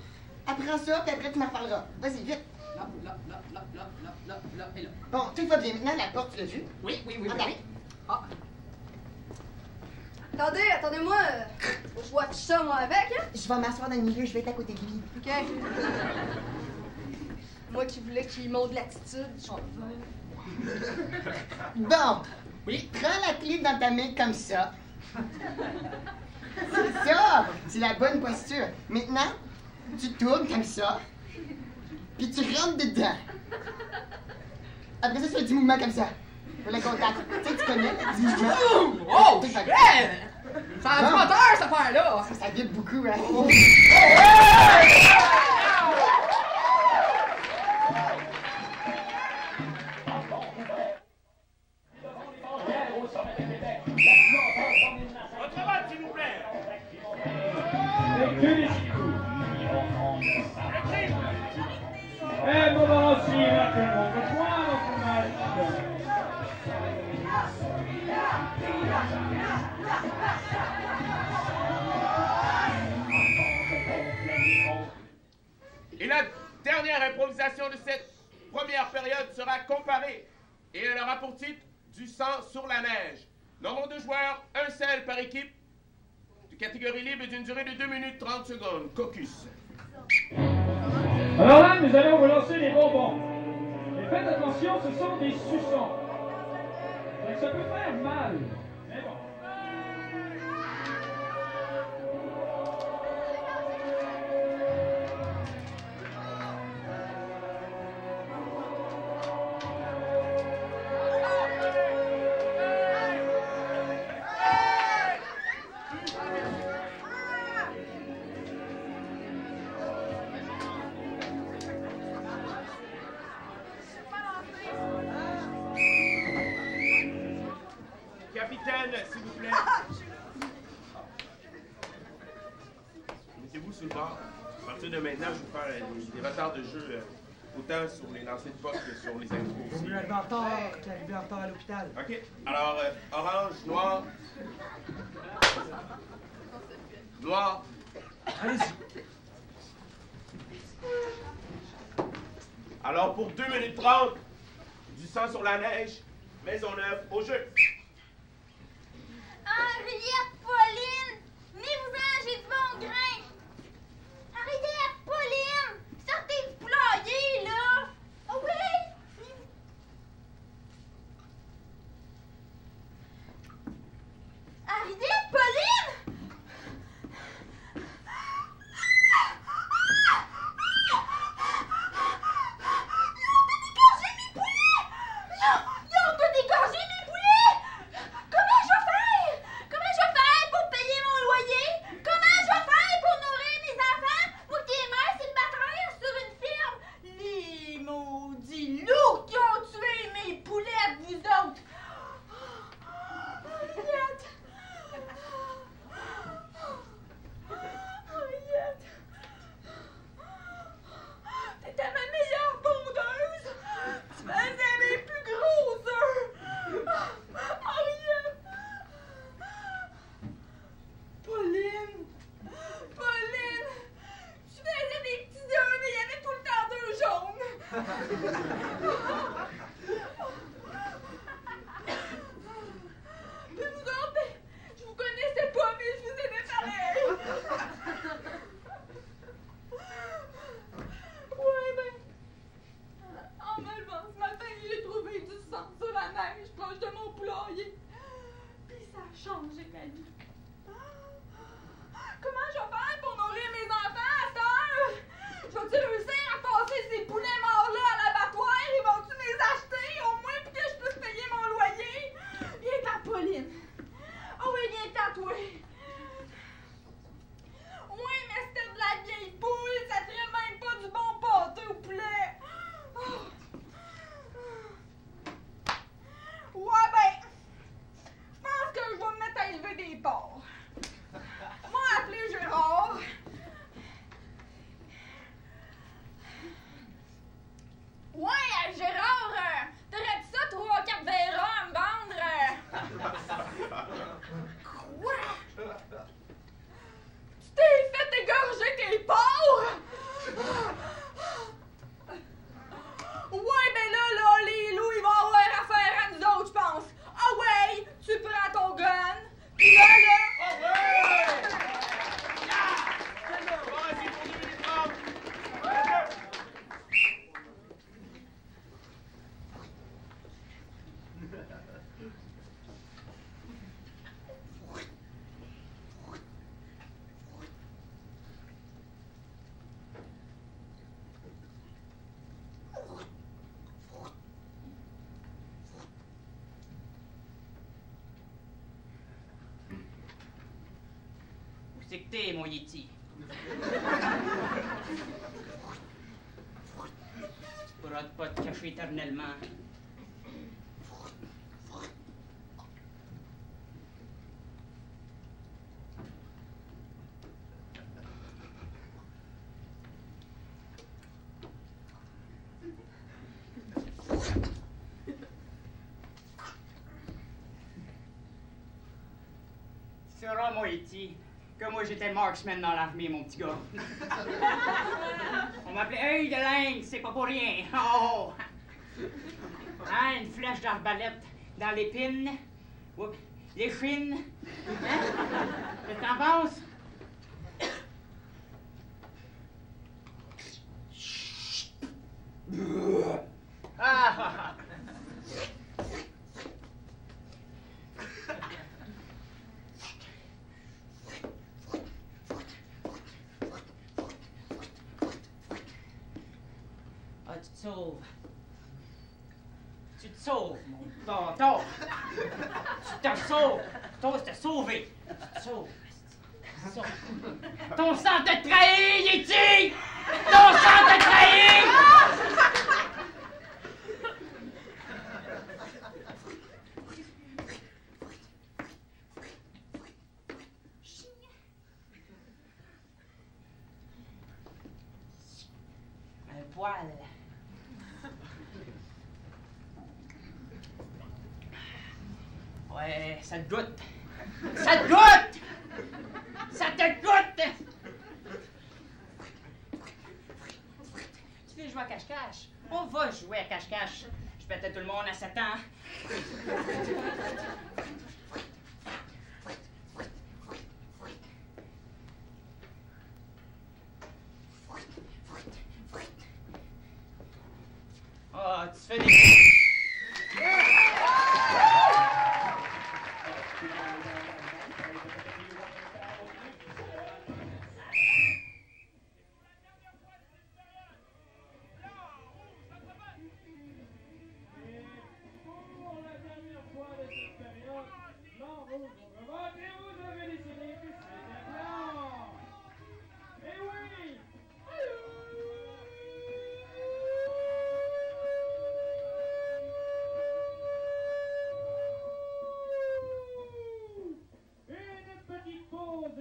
Apprends ça, puis après tu m'en reparleras. Vas-y, vite. Là, et là. Bon, tout va bien. Maintenant, la porte, tu l'as vue? Oui. Attends. Ah. Attendez-moi. Faut que je vois tout ça, moi, avec, hein? Je vais m'asseoir dans le milieu, je vais être à côté de lui. OK. Moi qui voulais qu'il montre de l'attitude, je suis Bon. Oui. Prends la clé dans ta main comme ça. C'est ça! C'est la bonne posture. Maintenant, tu tournes comme ça, puis tu rentres dedans. Après ça, tu fais du mouvement comme ça. Pour le contact. Tu sais, tu connais du mouvement. Oh, shit! Ça a du moteur, cette affaire-là! Ça vibre beaucoup, hein? Votre balle, s'il vous plaît. Et moment aussi, là, que l'on rejoint notre match. Et la dernière improvisation de cette première période sera comparée. Et elle aura pour titre Du sang sur la neige. Nombre de joueurs, un seul par équipe. De catégorie libre d'une durée de 2 minutes 30 secondes. Caucus. Alors là, nous allons vous lancer les bonbons. Et faites attention, ce sont des suçons. Donc ça peut faire mal. Mais bon. vous sur le bord. À partir de maintenant, je vais vous faire des retards de jeu autant sur les lancers de puck que sur les intros aussi. On est arrivé en retard qu'arriver en retard à l'hôpital. OK. Alors, orange, noir. Noir. Allez-y. Alors, pour 2 minutes 30, du sang sur la neige, Maisonneuve au jeu. Henriette, Pauline, venez-vous-en, j'ai du bon grain. Henriette, Pauline, sortez du poulailler, là. Oh oui. Henriette, Pauline. Ils ont tout égorgé mes poulets! Comment je vais faire? Comment je vais faire pour payer mon loyer? Comment je vais faire pour nourrir mes enfants? Moi qui est mère célibataire sur une ferme! Les maudits loups qui ont tué mes poulets, vous autres! Henriette! Henriette! T'étais ma meilleure pondeuse! Tu faisais mes plus gros œufs! Henriette! Pauline! Pauline! Tu faisais des petits œufs, mais il y avait tout le temps d'œufs jaunes! Puis vous autres, ben, je vous connaissais pas, mais je vous aimais pareil! Ouais, ben, en me levant ce matin, j'ai trouvé du sang sur la neige proche de mon poulailler. Puis ça a changé ma vie. Comment je vais faire pour nourrir mes enfants à cette heure? Je vais-tu réussir à passer ces poulets morts-là à l'abattoir? Ils vont-tu me les acheter au moins pour que je puisse payer mon loyer? Viens-t'en, Pauline. Oh oui, viens-t'en, toi. Oui, mais c'était de la vieille poule, ça ferait même pas du bon pâté au poulet. Ouais, ben, je pense que je vais me mettre à élever des porcs. Moi, appeler Gérard. Ouais, Gérard, t'aurais-tu ça 3-4 verras à me vendre? Quoi? Tu t'es fait égorger tes porcs? Ouais, ben là, les loups, ils vont avoir affaire à nous autres, je pense. Ah ouais, tu prends ton gun, pis là, Ah ouais! Vas-y, pour 2 minutes 30. Où c'est que t'es, mon Yeti? Tu pourras pas te cacher éternellement. Tu sauras, mon Yeti, que moi j'étais marksman dans l'armée, mon petit gars. On m'appelait œil de lynx, c'est pas pour rien. Oh! Hein, une flèche d'arbalète dans l'épine. Oups, l'échine. Hein? Qu'est-ce que t'en penses? Ah, ah, ah. Ah, tu te sauves. Tu te sauves, mon tonton. Tu te sauves. Toi, tu t'es sauvé. Tu te sauves. Ton sang te trahit, Yeti! Ton sang te trahit! poil. Ouais, ça te goûte. Ça te goûte! Ça te goûte! Tu veux jouer à cache-cache? On va jouer à cache-cache. Je pétais tout le monde à 7 ans. Ah, tu fais des...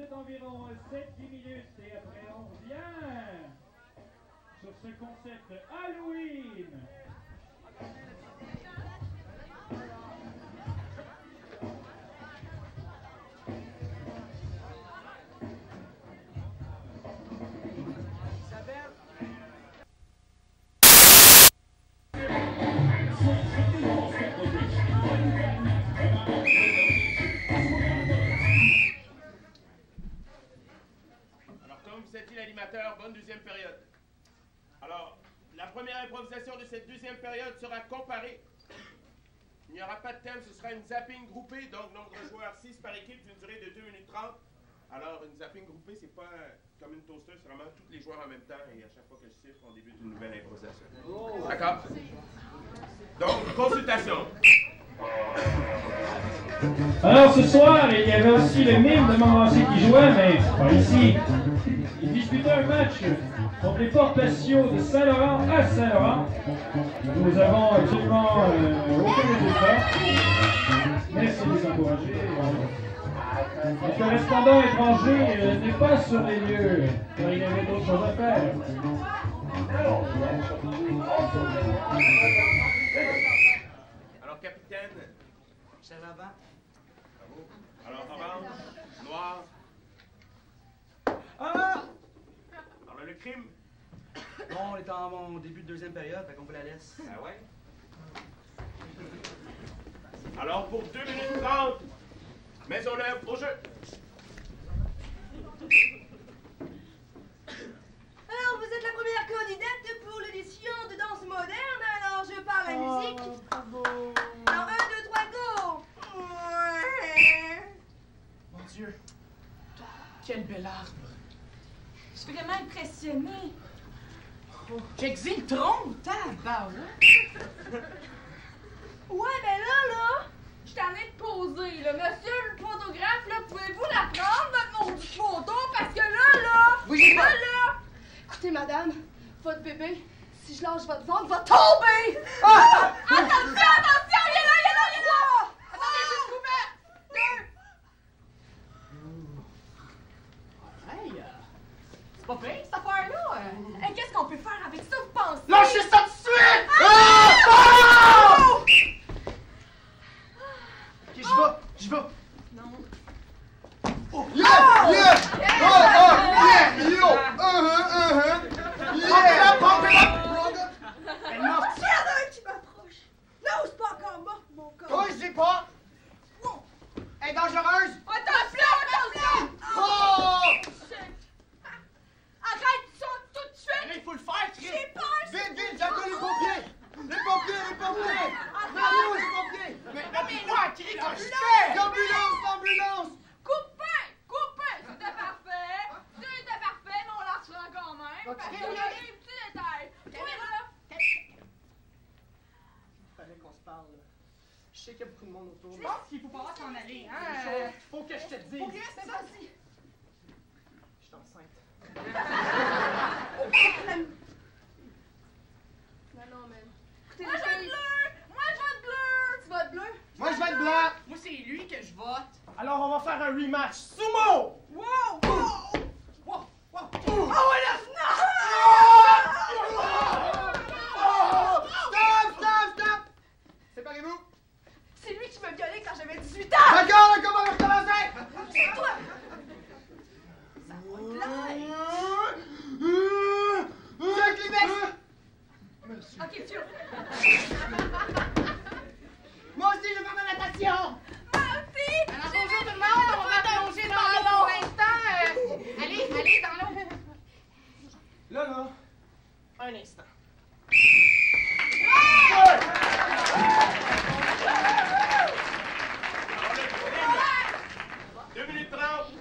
D'environ 7-10 minutes et après on revient sur ce concept Halloween. L'animateur, bonne deuxième période. Alors, la première improvisation de cette deuxième période sera comparée. Il n'y aura pas de thème, ce sera une zapping groupée, donc nombre de joueurs 6 par équipe d'une durée de 2 minutes 30. Alors, une zapping groupée, c'est pas comme une toaster, c'est vraiment tous les joueurs en même temps et à chaque fois que je siffle, on débute une nouvelle improvisation. Oh. D'accord? Donc, consultation. Alors ce soir, il y avait aussi le mime de Montmorency qui jouait, mais pas ici. Il disputait un match contre les Porte-Patio de Saint-Laurent à Saint-Laurent. Nous avons absolument aucun résultat. Merci de les encourager. Le correspondant étranger n'est pas sur les lieux, car il y avait d'autres choses à faire. Alors, capitaine. C'est l'avant. Bravo. Alors, orange, noir. Ah! Alors, le crime. Bon, on est en mon début de deuxième période, fait qu'on vous la laisse. Ah ouais? Alors, pour 2 minutes 30, maison-l'œuvre au jeu. Alors, vous êtes la première candidate pour l'édition de danse moderne, alors je parle à la musique. Bravo. Alors, 1, 2, 3, go! Ouais. Mon Dieu. Quel bel arbre. Je suis vraiment impressionnée. J'exile le tronc, tabarouette. Ouais, mais là, je t'en ai de poser, là. Monsieur le photographe, là, pouvez-vous la prendre, notre maudite photo? Parce que là, oui, là, écoutez, madame, votre bébé, si je lâche votre ventre, va tomber! Ah! Attention, attention, il est là, il est là, il est là! Attendez, j'ai une couverte! Hey, c'est pas pire, cette affaire-là. Hey, qu'est-ce qu'on peut faire avec ça, vous pensez? Lâchez ça tout de suite! Ok, j'y vais. Non. Oh. Yeah! Yeah! Yeah! Yo! Yeah! Pump it up! Il y en a un qui m'approche. Non, c'est pas encore mort, mon corps. Toi, je dis pas! Elle est dangereuse! Attention! Oh! Arrête ça tout de suite! Mais il faut le faire, Chris! J'ai peur! Vite, j'appelle les pompiers! Les pompiers! Mario, les pompiers! Mais pourquoi, Chris? L'ambulance! Coupez! C'était parfait, mais on la refera quand même. Parce qu'il y a des petits détails. Oui, là! Fallait qu'on se parle, là. Je sais qu'il y a beaucoup de monde autour. Je pense qu'il faut pas s'en aller, hein? Faut que je te dise. Faut que c'est ça, si. Je suis enceinte. Non, mais... Écoutez, moi, je vais être bleu! Tu vas être bleu? Moi, je vais être blanc! Moi, c'est lui que je vote. Alors, on va faire un rematch. Sumo! Wow! Wow! Oh, ouais, la un instant. 2 minutes 30.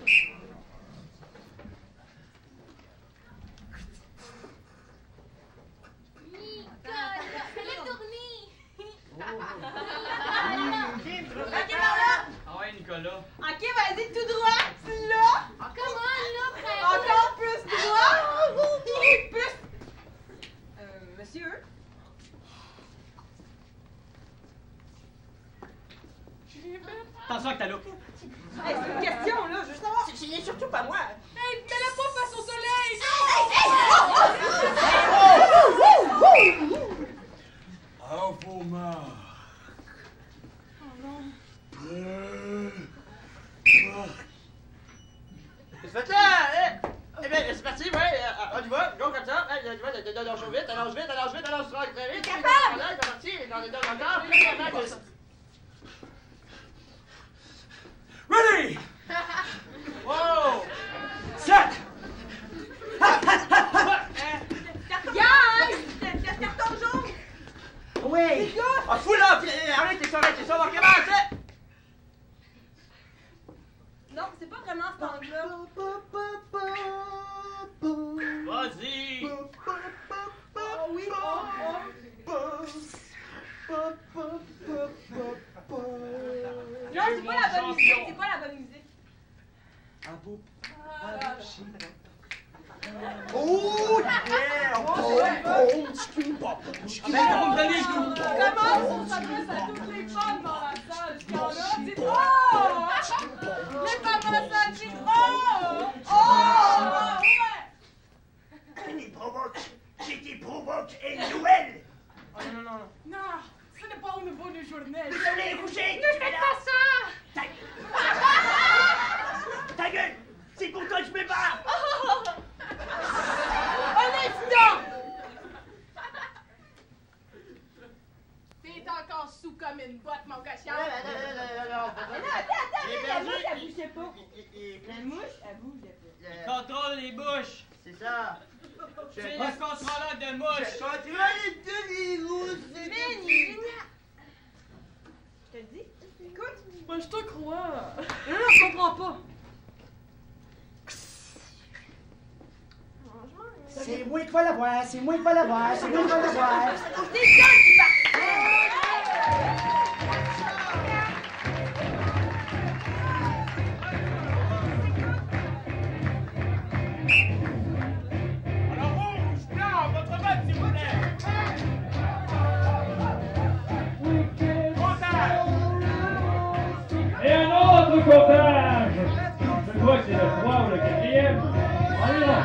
Nicolas, c'est le tournis. Ok, par là. Ah ouais, Nicolas. Ok, vas-y, tout droit. C'est là. Comment là, frère? Encore plus droit. Plus. Monsieur? Attention avec ta loupe. Hey, c'est une question, là. Je veux savoir. C'est surtout pas moi. Hey, mets-la pas face au soleil! À vos marques. Oh non. C'est fait là. Eh bien, c'est parti, ouais. On y va. Go comme ça. On y va. Allonge vite, allonge vite, allonge vite, allonge très vite. Capable. C'est parti. Dans les deux encore. Ready! Wow! Set! Guys! Carton jaune! Oui! Ah, fou là! Arrête, c'est ça, on va recommencer! Non, c'est pas vraiment cet angle-là. Vas-y. Oh oui, Non, c'est pas la bonne musique, c'est pas la bonne musique. Oh yeah! Comment on s'adresse à toutes les femmes dans la salle? Ce qu'il y en a, c'est oh! Les femmes dans la salle, c'est oh! Oh! Ouais! Qui provoque une nouvelle! Oh non, non, non. Non, ce n'est pas une bonne journée. Vous allez bouger! Ne faites pas ça! Ta gueule! C'est pour toi que je me bats! Un instant! T'es encore sous comme une botte, mon cochon. Attends, La mouche, elle bougeait pas. La mouche, elle bouge pas. Contrôle les bouches. C'est ça. C'est le contrôleur de mouches. Mais, je te le dis. Écoute, moi je te crois. Non, je comprends pas. C'est moi qui va la voir, c'est moi qui va la voir, c'est moi qui va la voir. C'est ça qui part. Alors rouge, blanc, votre vote s'il vous plaît. Comptage. Et un autre comptage! Je crois que c'est le 3 ou le 4e. Allez là!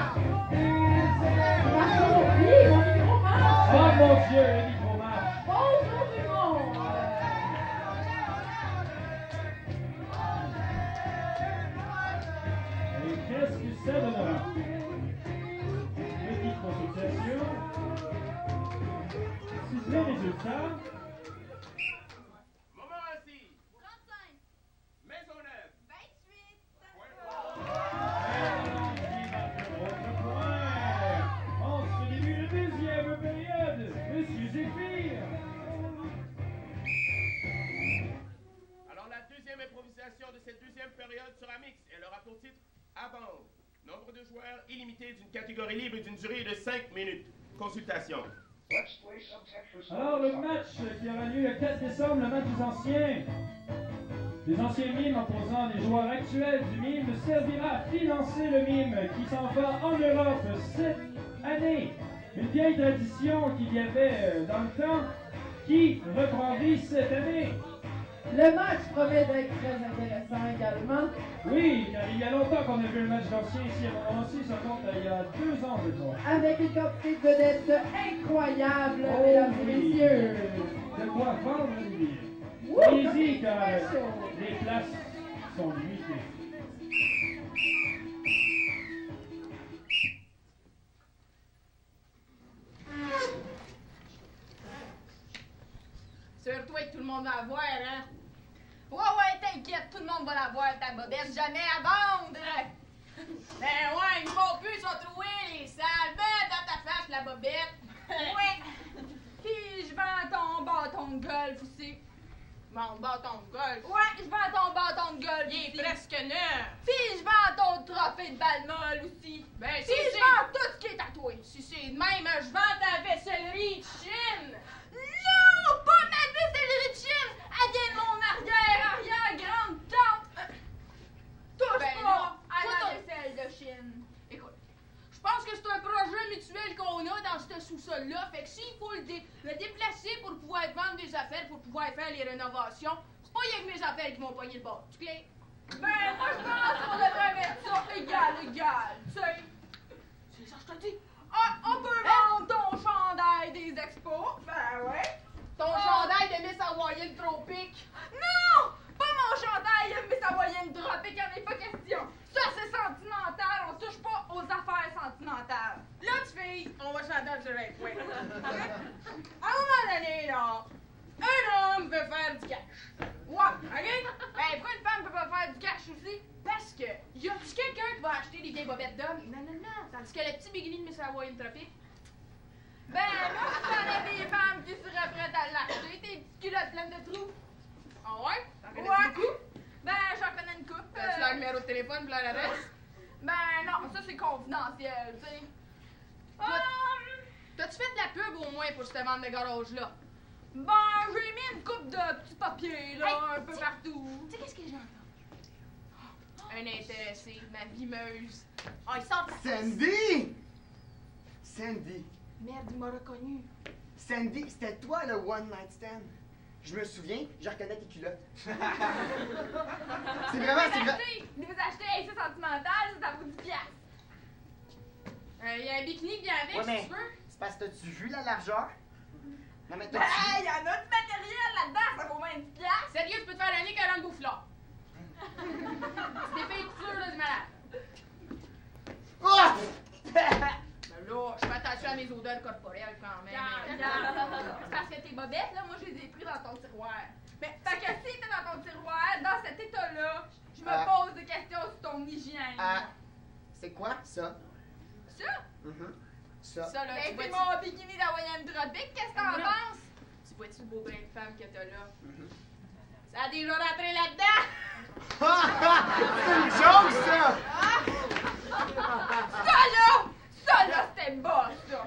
Oh mon Dieu, le micro marche! Bonjour tout le monde. Et qu'est-ce que ça donnera? Petite consultation. Si les résultats. Moment assis. 35, Maisonneuve. 28. On se début de deuxième période, Monsieur Zéphyr. Alors la deuxième improvisation de cette deuxième période sera mixte. Elle aura pour titre À vendre. Nombre de joueurs illimité d'une catégorie libre et d'une durée de 5 minutes. Consultation. Alors le match qui aura lieu le 4 décembre, le match des anciens. Les anciens mimes opposant des joueurs actuels du mime servira à financer le mime qui s'en va en Europe cette année. Une vieille tradition qu'il y avait dans le temps qui reprend vie cette année. Le match promet d'être très intéressant également. Oui, car il y a longtemps qu'on a vu un match d'anciens ici à Montmorency, ça compte il y a 2 ans je crois. Avec une quantité de vedettes incroyables, Oh mesdames et oui. messieurs. De quoi vendre les billets. Wouh, Allez-y car très chaud. les places sont limitées. Sur toi que tout le monde va la voir, hein? Ouais, t'inquiète, tout le monde va la voir, ta bobette, jamais à vendre! Ben ouais, ils vont plus se trouver les salles, mets dans ta face la bobette! golf aussi. Mon bâton de golf. Ouais, je vends ton bâton de golf. Il est aussi. presque neuf. Puis je vends ton trophée de balle molle aussi. Ben, Puis je vends tout ce qui est tatoué. Si c'est de même, je vends ta vaissellerie de Chine. Non, pas ma vaissellerie de Chine. Elle vient de mon arrière-grande-tante. Touche Ben pas non, à toi, la ton- vaisselle de Chine. Écoute, je pense que c'est un projet mutuel qu'on a dans ce sous-sol-là. Fait que s'il faut le déplacer pour pouvoir vendre des affaires, pour pouvoir faire les rénovations, c'est pas rien que mes affaires qui vont pogner le bord. Tu clé? Ben, moi, je pense qu'on devrait mettre ça égal, tu sais. C'est ça que je te dis. Ah, on peut vendre ton chandail des expos. Ben ouais. Ton chandail de Miss Hawaii Tropique. Non! Pas mon chandail de Miss Hawaii Tropique, y'en est pas question. Ça, c'est sentimental. On touche pas aux affaires sentimentales. Là, tu fais, on va s'entendre sur un point. À un moment donné, là, un homme veut faire du cash. Ouais, OK? Ben, pourquoi une femme peut pas faire du cash aussi? Parce que, y a-tu quelqu'un qui va acheter des vieilles bobettes d'hommes? Non, non, non. Tandis que le petit bikini de Miss Hawaii Tropique, Ben, moi, je connais des femmes qui seraient prêtes à l'acheter, tes petites culottes pleines de trous. ah ouais? T'en connais Ouais. beaucoup? Ben, j'en connais une coupe. T'as-tu leur numéro de téléphone pis leur adresse? Ben, non, ça, c'est confidentiel, tu sais. T'as-tu fait de la pub au moins pour cette vente de garage-là? Ben, j'ai mis une coupe de petits papiers, là, Hey, un peu partout. Tu sais qu'est-ce que j'ai entendu? Un intéressé, ma vimeuse. Ah, il sort de la Sandy! Sandy. Merde, il m'a reconnu. Sandy, c'était toi le one night stand. Je me souviens, je reconnais tes culottes. c'est vraiment, c'est vrai. Vous achetez, hey, c'est sentimental, ça vaut 10$. Il y a un bikini qui vient avec, Ouais, si mais tu veux. c'est parce que t'as-tu vu la largeur? Non, mais Ben, t'as-tu y en a du matériel là-dedans, ça vaut 20$. Sérieux, tu peux te faire l'année qu'un bouflard. Tu t'es fait couture, là, du malade. Oh! Ben là, je fais attention à mes odeurs corporelles quand même. C'est parce que tes bobettes, là, moi, je les ai pris dans ton tiroir. Mais, fait que si t'es dans ton tiroir, dans cet état-là, je me pose des questions sur ton hygiène. C'est quoi, ça? Ça? Ça. Ça, là, Ben, tu c'est vois-tu- mon bikini d'Hawaïenne Tropique, qu'est-ce que t'en Non. penses? Tu vois-tu le beau brin de femme que t'as là? Ça a déjà rentré là-dedans! C'est une joke, ça! Ça là, c'était bas, ça!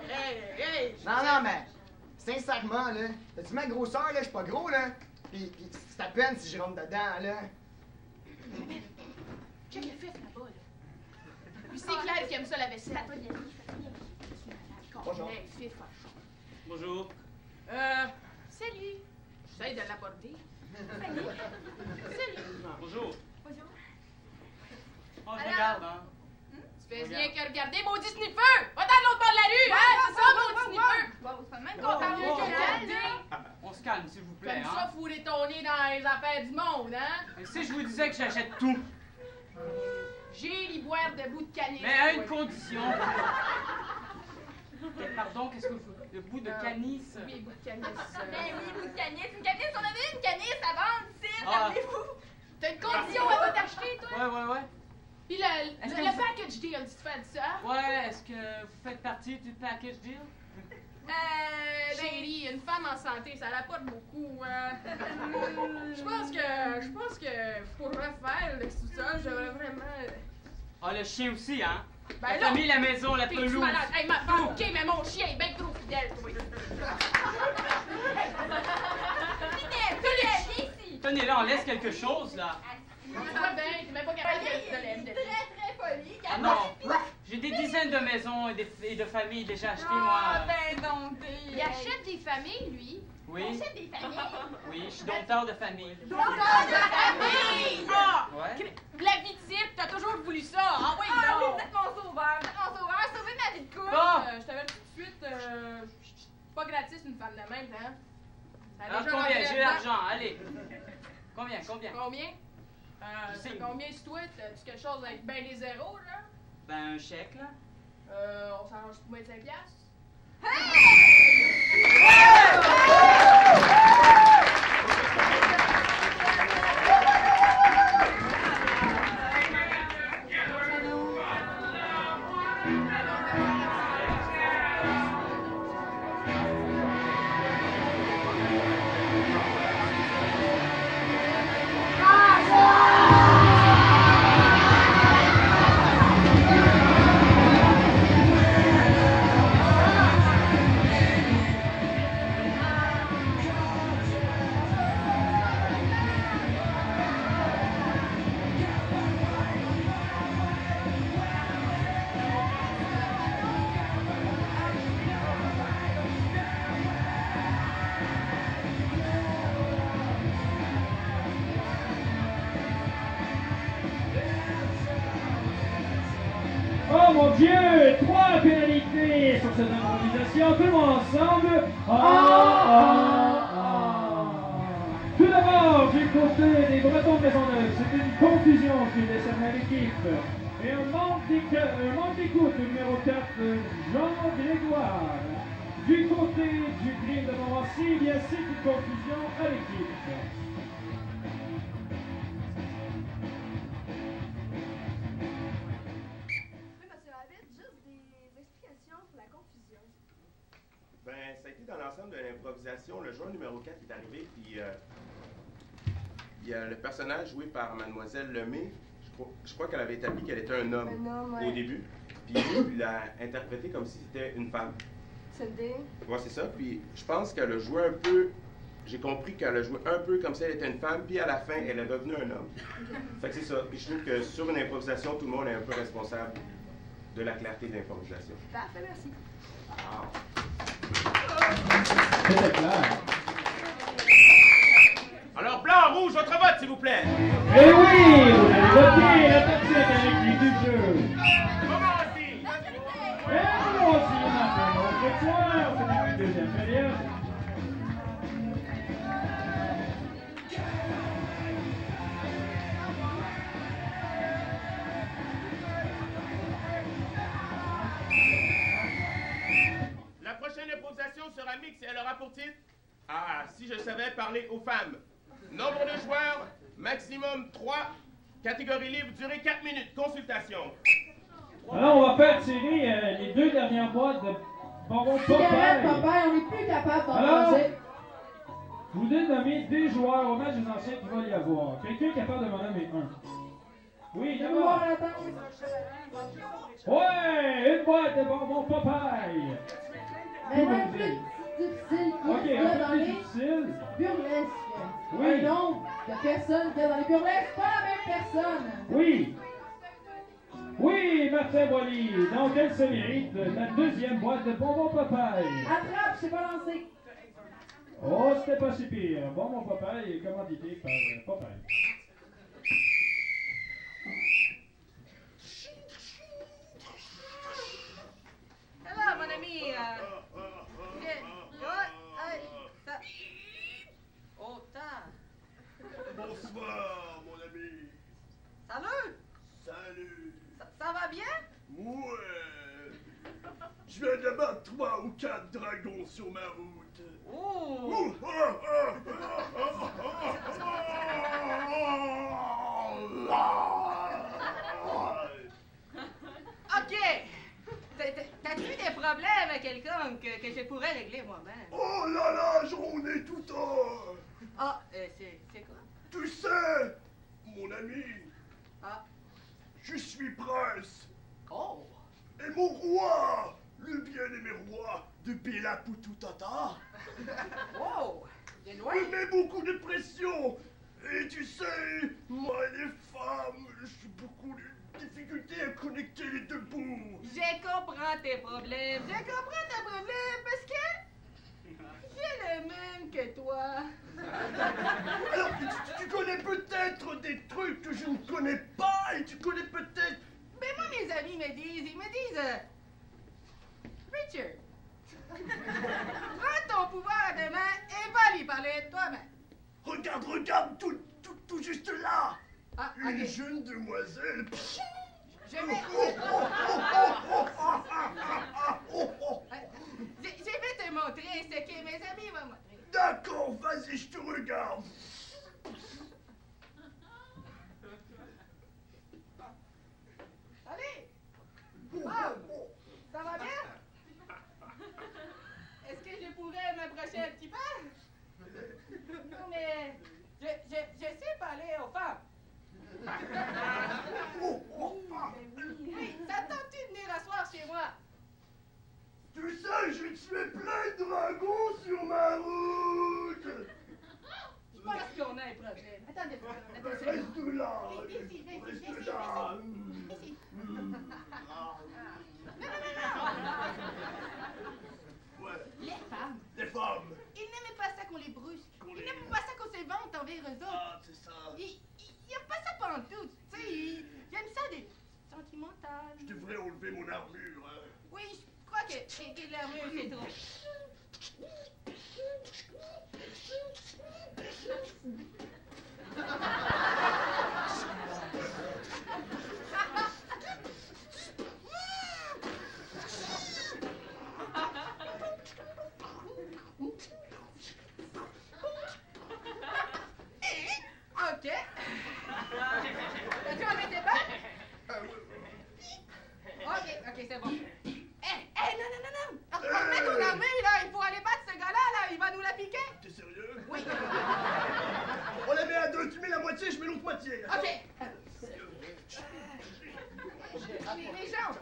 Hey! Non, mais sincèrement, là, t'as-tu ma grosseur, là? Je suis pas gros, là. Pis c'est à peine si je rentre dedans, là. Check le fait là-bas, là. Puis c'est Claire qui aime ça, la vaisselle. Ça doit bien. Bonjour. Hey, fille fâchon. Bonjour. Salut. J'essaie de l'aborder. Salut. Bonjour. Bonjour. Oh, je Alors? regarde, hein. Tu fais Regarde. rien que regarder, maudit sniffer! Va dans l'autre bord de la rue, hein? C'est ça, maudit sniffer! Bon, c'est pas même Oh, qu'on parle oh, de Regardez! On se calme, s'il vous plaît, Comme ça, hein. fourrer ton nez dans les affaires du monde, hein? Et si je vous disais que j'achète tout, J'ai les boire de bout de canis. mais à une condition. Mais pardon, qu'est-ce que vous... Le bout de canis? Oui, bout de canis. Ben oui, bout de canisse. Une canisse, on avait une canisse à vendre, ici, Ah. rappelez-vous. T'as une condition à t'acheter, toi? Ouais. Puis Est-ce que le vous- package deal, tu fais de ça? Ouais, est-ce que vous faites partie du package deal? Chérie, une femme en santé, ça rapporte beaucoup. Je pense que pour refaire le sous-sol, j'aurais vraiment. Ah, le chien aussi, hein? Ben la là, famille, la maison, la T'es-tu pelouse. malade? Hey, ok, mais mon chien est bien trop fidèle, toi. Viens ici. Tenez là, on laisse quelque chose, là. Tu vois bien, t'es même pas capable de Très, l'aimer. très poli. Ah non! J'ai des dizaines de maisons et de familles déjà achetées, moi. Ben donc, Il achète des familles, lui. Oui, achète des familles. oui, je suis dompteur de famille. Dompteur de famille! Ah! Ouais. La vie de type, t'as toujours voulu ça. Ah oui, Ah oui, non. vous êtes mon sauveur. Vous êtes mon sauveur. Sauvez ma vie de couple. Bon. Je t'avertis tout de suite, c'est pas gratis une femme de même, hein? Ça a Alors déjà combien? rentré J'ai là-dedans. l'argent, allez. Combien? Combien? Je sais. C'est combien sur toi? T'as-tu quelque chose avec ben des zéros, là? Ben, un chèque, là. On s'arrange pour 25$? bien sur cette improvisation. Tout le monde ensemble. Tout d'abord, du côté des Bretons de Maisonneuve, c'est une confusion qui décerne à l'équipe. Et un manque d'écoute, le numéro 4, Jean Grégoire. Du côté du Green de Montmorency, il y a aussi une confusion à l'équipe. Ben, ça a été dans l'ensemble de l'improvisation. Le joueur numéro 4 est arrivé, puis il y a le personnage joué par Mademoiselle Lemay. Je crois qu'elle avait établi qu'elle était un homme au début. Puis lui, il l'a interprété comme si c'était une femme. Ouais, c'est ça. Puis je pense qu'elle a joué un peu. J'ai compris qu'elle a joué un peu comme si elle était une femme, puis à la fin, elle est devenue un homme. Fait que c'est ça. Puis je trouve que sur une improvisation, tout le monde est un peu responsable de la clarté de l'improvisation. Parfait, merci. C'était clair. Alors, blanc, rouge, votre vote, s'il vous plaît. Eh oui, vous avez voté la partie avec du jeu. Montmorency. Et nous aussi, on a fait notre soir. C'est une deuxième période. La prochaine improvisation sera mixte et elle aura pour titre « Ah, si je savais parler aux femmes ». Nombre de joueurs, maximum 3. Catégorie libre, durée 4 minutes. Consultation. Alors, on va faire tirer les 2 dernières boîtes de bonbons Cigarette, Popeye. Popeye, on n'est plus capable d'en Alors, manger. je vous donne nommer des joueurs au match des anciens qui va y avoir. Quelqu'un est capable de m'en nommer un. Oui, d'abord. Ouais, une boîte de bonbons Popeye. Mais un plus difficile Ok, qu'il y a un dans peu plus les difficile. burlesques. Oui. Un nombre de personnes qu'il y a dans les burlesques, pas la même personne. Oui. Oui, Martin Boily. Donc, elle se mérite la deuxième boîte de bonbons Popeye. Attrape, je sais pas lancer. Oh, c'était pas si pire. Bonbons Popeye est commandité par Popeye. Alors, mon ami, oh, Bonsoir, mon ami. Salut! Salut. Ça va bien? Ouais. Je viens d'abattre 3 ou 4 dragons sur ma route. Oh! OK! T'as-tu des problèmes quelconques que je pourrais régler moi-même? Oh là là, j'en ai tout un. Ah, c'est quoi? Tu sais, mon ami, Ah. je suis prince. Oh! Et mon roi, le bien-aimé roi de Bélapututata, Oh! Bien loin! me met beaucoup de pression. Et tu sais, moi et les femmes, j'ai beaucoup de difficultés à connecter les deux bouts. Je comprends tes problèmes. Je comprends tes problèmes parce que j'ai le même que toi. Alors, tu connais peut-être des trucs que je ne connais pas et tu connais peut-être... Mais moi, mes amis me disent, Richard, prends ton pouvoir de main et va lui parler de toi-même. Regarde, tout juste là. Ah, Une ok. jeune demoiselle. Je vais te montrer ce que mes amis vont montrer. D'accord, vas-y, je te regarde. Allez! Bob, ça va bien? Est-ce que je pourrais m'approcher un petit peu? Non, mais je sais parler aux femmes. Oui, ça tente-tu de venir asseoir chez moi? Tu sais, j'ai tué plein de dragons sur ma route. Je pense qu'on a un problème. Attendez, Reste là. Reste là. Ouais. Les femmes. Les femmes. Ils n'aimaient pas ça qu'on les brusque. Ils n'aimaient pas ça qu'on se vante envers eux autres. Ah, c'est ça. Ils n'aiment pas ça pantoute. Tu sais, ils aiment ça des sentimentales. Je devrais enlever mon armure. Hein. Oui, je crois Ok, et l'armure, c'est trop. Ok. T'as-tu enlevé tes bagues? Ok, c'est bon. Non. Remets ton armure, là. Il faut aller battre ce gars-là, là. Il va nous la piquer. T'es sérieux? Oui. On la met à deux, tu mets la moitié, je mets l'autre moitié. Ok. Les jambes.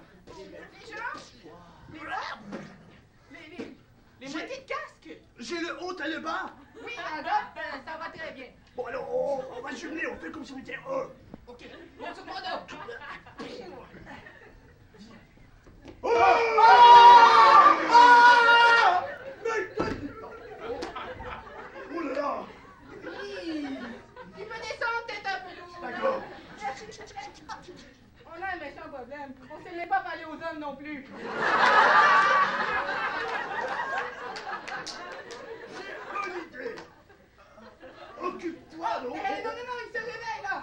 Les moitiés de casque. J'ai le haut, t'as le bas. Oui, en gars, ça va très bien. Bon, alors, on va jumeler, on fait comme si on était un. Ok, monte sur mon dos. Oh! Oh là là! Tu peux descendre, t'es un peu lourd. D'accord. On a un méchant problème. On sait même pas parler aux hommes non plus. Bonne idée! Occupe-toi, non? Non, il se réveille, là.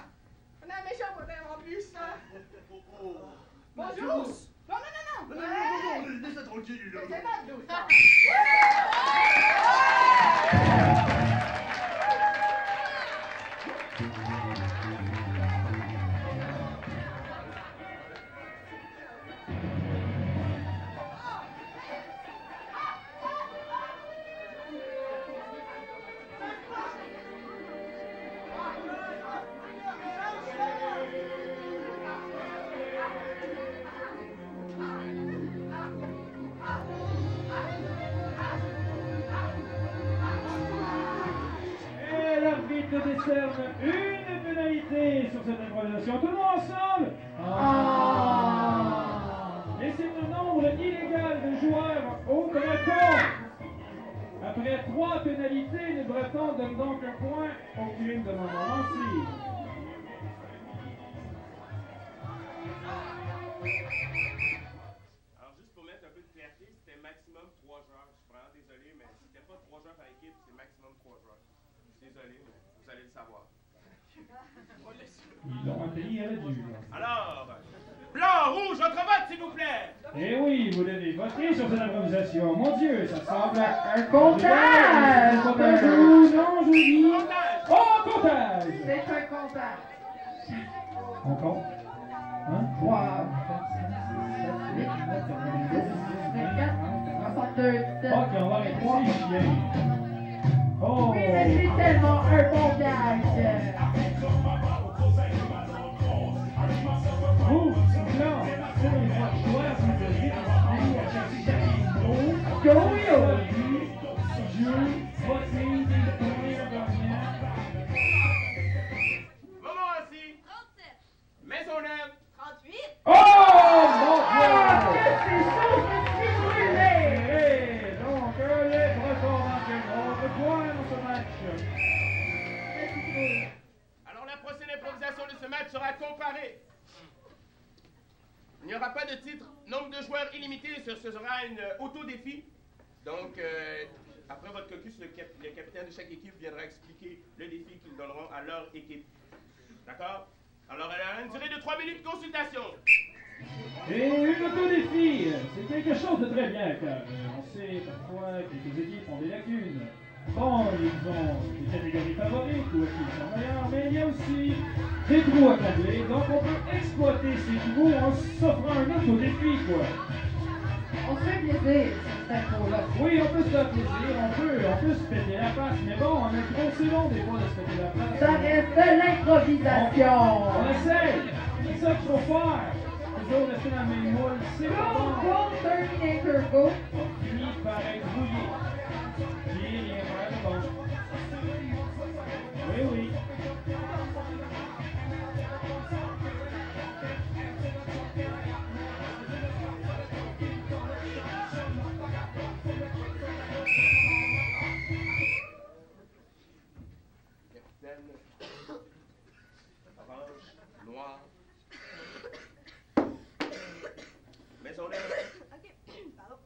On a un méchant problème en plus, là. Bonjour. Non. Non, laisse-la tranquille. C'est notre douce. Décerne une pénalité sur cette improvisation. Tout le monde ensemble! Et c'est un nombre illégal de joueurs au Breton. Après 3 pénalités, les Bretons donnent donc un point aucune de moment ainsi. Alors, juste pour mettre un peu de clarté, c'était maximum 3 joueurs. Je suis vraiment désolé, mais si c'était pas 3 joueurs par équipe, c'est maximum 3 joueurs. Désolé, mais vous allez le savoir. Ils l'ont appelé à la dure. Alors, blanc, rouge, votre vote, s'il vous plaît! Eh oui, vous devez voter sur cette improvisation. Mon Dieu, ça ressemble à Un comptage! Non, je dis. Oh, comptage! C'est un comptage. On compte? Hein? 3, 8, 24, 62. Ok, on va arrêter ces chiens. Oh! Oui, mais c'est tellement un bon gag. Rouge, blanc, c'est une fois de choix, vous devez continuer à chercher chaque mot. Go, yo! Jeu, voter, des points, gagnant. Moment assis. 37. Maisonneuve. 38. Oh, mon Dieu! Ah, que c'est chaud, je suis brûlé! Donc, les Bretons marquent un autre point dans ce match. Alors, la prochaine improvisation de ce match sera comparée. Il n'y aura pas de titre, nombre de joueurs illimité, ce sera une auto-défi. Donc, après votre caucus, le capitaine de chaque équipe viendra expliquer le défi qu'ils donneront à leur équipe. D'accord? Alors, elle a une durée de 3 minutes de consultation. Et une auto-défi, c'est quelque chose de très bien, car on sait parfois que quelques équipes ont des lacunes. Bon, ils ont des catégories favorites ou qui sont meilleurs, mais il y a aussi des trous à combler, donc on peut exploiter ces trous en s'offrant un auto-défi, quoi. On se fait plaisir sur cette info-là. Oui, on peut se faire plaisir, on peut se péter la face, mais bon, en intro, c'est long des fois de se péter la face. Ça reste de l'improvisation. On essaye, c'est ça qu'il faut faire. Toujours rester dans le même moule, c'est Go, bon. go, Terminator, go. On finit par être brouillé. Puis rien faire de bon. Oui, oui. Orange, noir. Maisonneuve. Ok, pardon.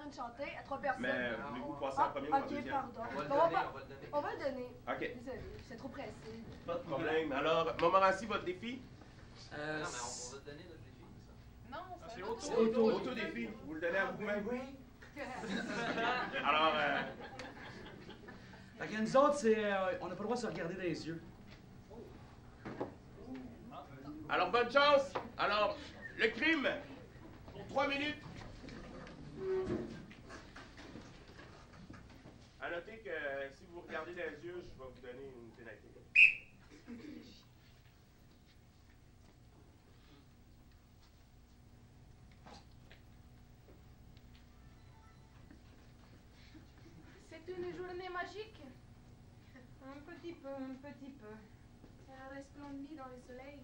de chanter à 3 personnes. Mais voulez-vous passer en premier ou en Ok, deuxième? pardon. On va le Bon, donner, on va le donner. On va le donner. Ok. Désolé, c'est trop pressé. Pas de problème. Alors, Montmorency, votre défi? Non, mais on va te donner notre défi, ça. Non, C'est auto-défi. Vous le donnez à vous-même. Alors, Fait que nous autres, on n'a pas le droit de se regarder dans les yeux. alors, bonne chance. Alors, le crime, pour 3 minutes. À noter que si vous regardez dans les yeux, je vais vous donner une pénalité. C'est une journée magique. Un petit peu, un petit peu. Ça resplendit dans le soleil.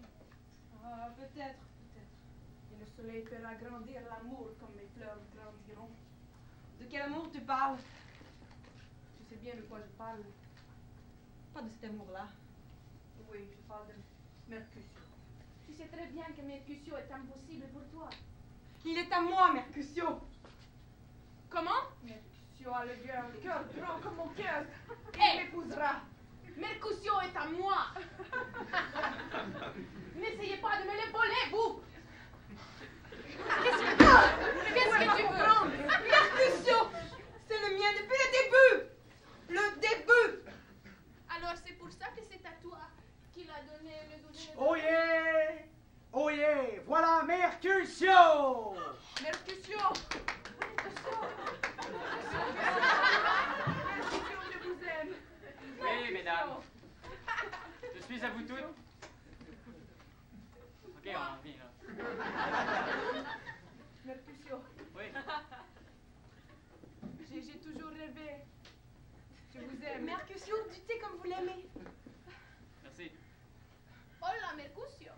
Ah, peut-être, peut-être. Et le soleil fera grandir l'amour comme mes fleurs grandiront. De quel amour tu parles? Tu sais bien de quoi je parle. Pas de cet amour-là. Oui, je parle de Mercutio. Tu sais très bien que Mercutio est impossible pour toi. Il est à moi, Mercutio. Comment? Mercutio a le cœur grand comme mon cœur. Hey! Il m'épousera. Mercutio est à moi. N'essayez pas de me les voler, vous. Qu'est-ce que tu veux? Mercutio, c'est le mien depuis le début. Le début. Alors c'est pour ça que c'est à toi qu'il a donné le 12. Oh yeah! Oh yeah! Voilà Mercutio! Mercutio. Mercutio, je vous aime. Oui, mesdames. Je suis à vous toutes. Ok, on revient là. Mercutio, Oui. j'ai toujours rêvé. Je vous aime. Mercutio, dites comme vous l'aimez. Merci. Hola, Mercutio.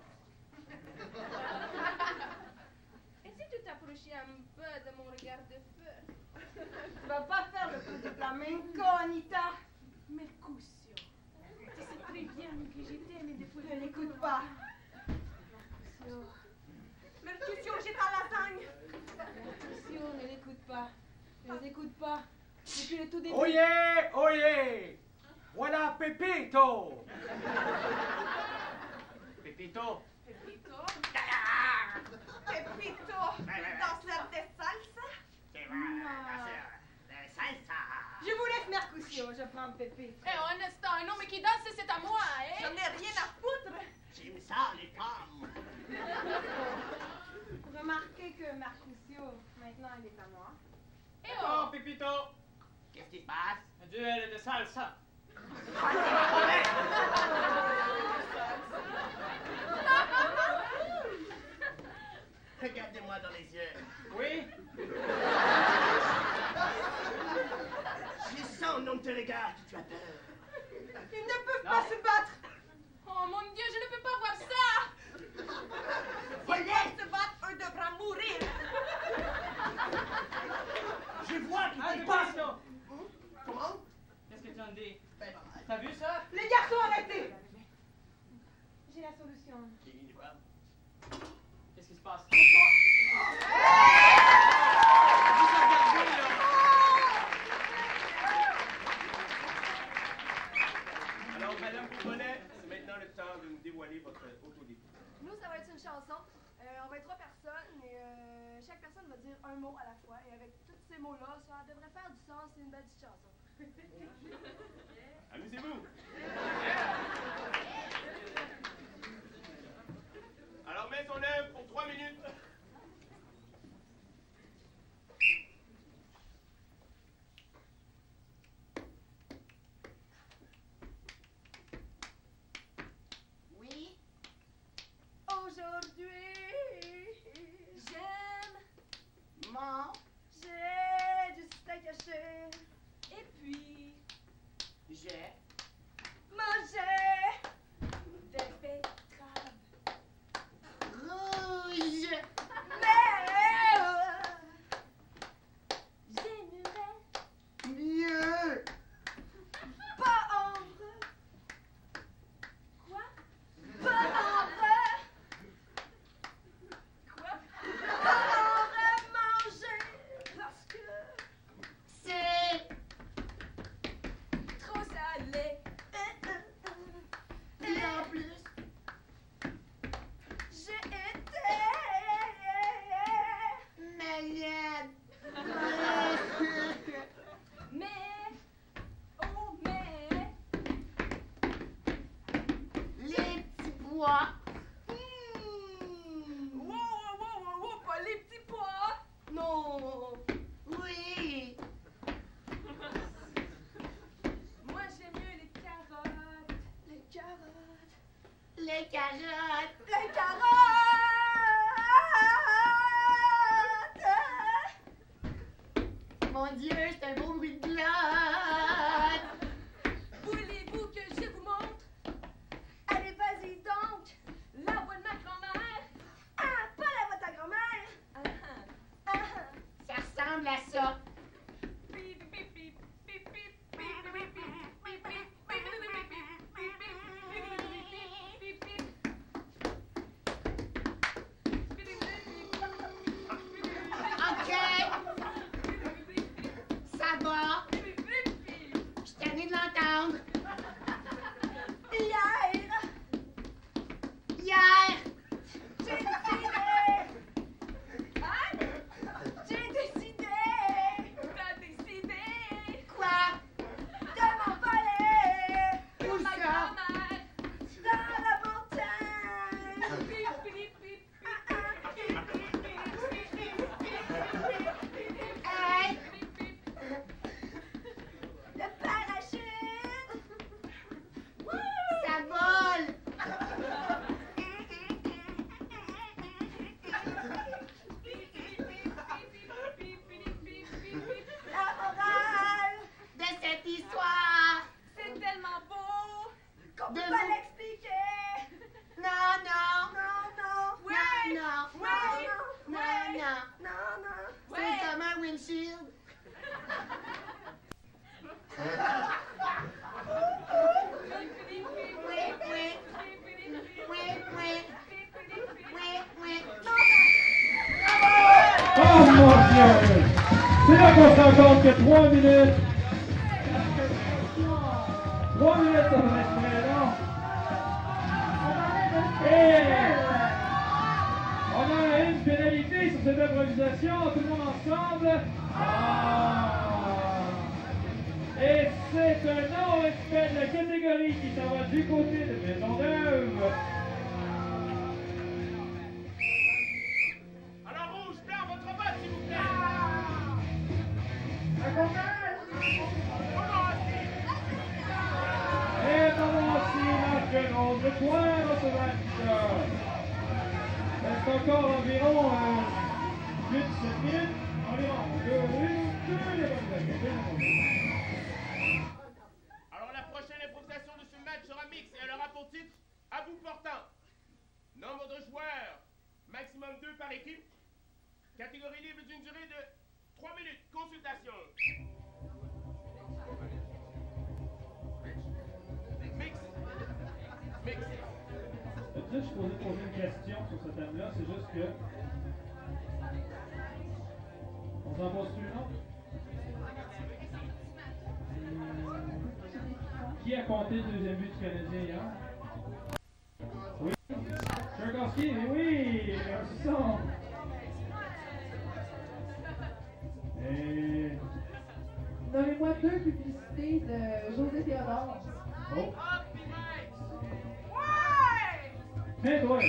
Et si tu t'approchais un peu de mon regard de feu? Tu vas pas faire le coup de flamenco, Anita. Mercutio, tu sais très bien que je t'aime depuis Ne l'écoute pas. Mercutio. Mercutio, j'ai ta lasagne. Mercutio, ne l'écoute pas. Ne l'écoute pas. Depuis le tout début. Oh yeah! Oh yeah! Voilà Pepito! Pepito. Pepito. Pepito, danseur de salsa. Je vous laisse Mercutio, je prends Pépé. Eh, un instant, un homme qui danse, c'est à moi, hein? J'en ai rien à foutre. J'aime ça, les femmes. Remarquez que Mercutio, maintenant, il est à moi. Eh Oh, Pepito. Qu'est-ce qui se passe? Un duel de salsa. Regardez-moi dans les yeux. Oui? Je sens dans tes regards que tu as peur. Ils ne peuvent pas se battre. Oh mon Dieu, je ne peux pas voir ça! S'ils veulent se battre, eux devront mourir. Je vois qu'il Ah, te passe. Pepito. Comment? Qu'est-ce que tu en dis? T'as vu ça? Les garçons, arrêtez. J'ai la solution. Qu'est-ce qui se passe? Alors, Madame Couronnais, c'est maintenant le temps de nous dévoiler votre autodéfi. Nous, ça va être une chanson. On va être 3 personnes et chaque personne va dire un mot à la fois. Et avec tous ces mots-là, ça devrait faire du sens. C'est une belle petite chanson. Amusez-vous! Alors, mets ton œuvre pour 3 minutes. Oui. Aujourd'hui, j'aime manger du steak haché. Et puis, J'ai manger des betteraves rouge. ça. OK. Ça va. Je suis tannée de l'entendre. Hier, j'ai décidé. Hein? J'ai décidé. T'as décidé. Quoi? De m'envoler. Où ça? Dans la montagne. Hey! Le parachute! Ça vole! La morale de cette histoire! C'est tellement beau! Qu'on peut pas l'expliquer! Non, non! Non, non! Ouais! Non, non! Ouais! Non, non! Non, non! C'est comme un windshield! Oh mon Dieu! C'est là qu'on se rend compte que 3 minutes. 3 minutes, ça va être très long. Et on a une pénalité sur cette improvisation. Tout le monde ensemble. Et c'est un non-respect de la catégorie qui s'en va du côté de Maisonneuve. Alors, rouge, blanc, votre vote, s'il vous plaît. Et voici la féroce de Poire au Sauvage. C'est encore environ 8-7 minutes. Environ 2 Alors, la prochaine improvisation de ce match sera mixte et elle aura pour titre À bout portant. Nombre de joueurs, maximum 2 par équipe. Catégorie libre d'une durée de 3 minutes. Consultation. Mix. Je suis posé poser une question sur ce thème-là, c'est juste que. On s'en pose une autre? Qui a compté le deuxième but du Canadien hier? Oui. Tchaikovsky, oui! Merci. Et. Donnez-moi 2 publicités de José Théodore. Oh! Edward!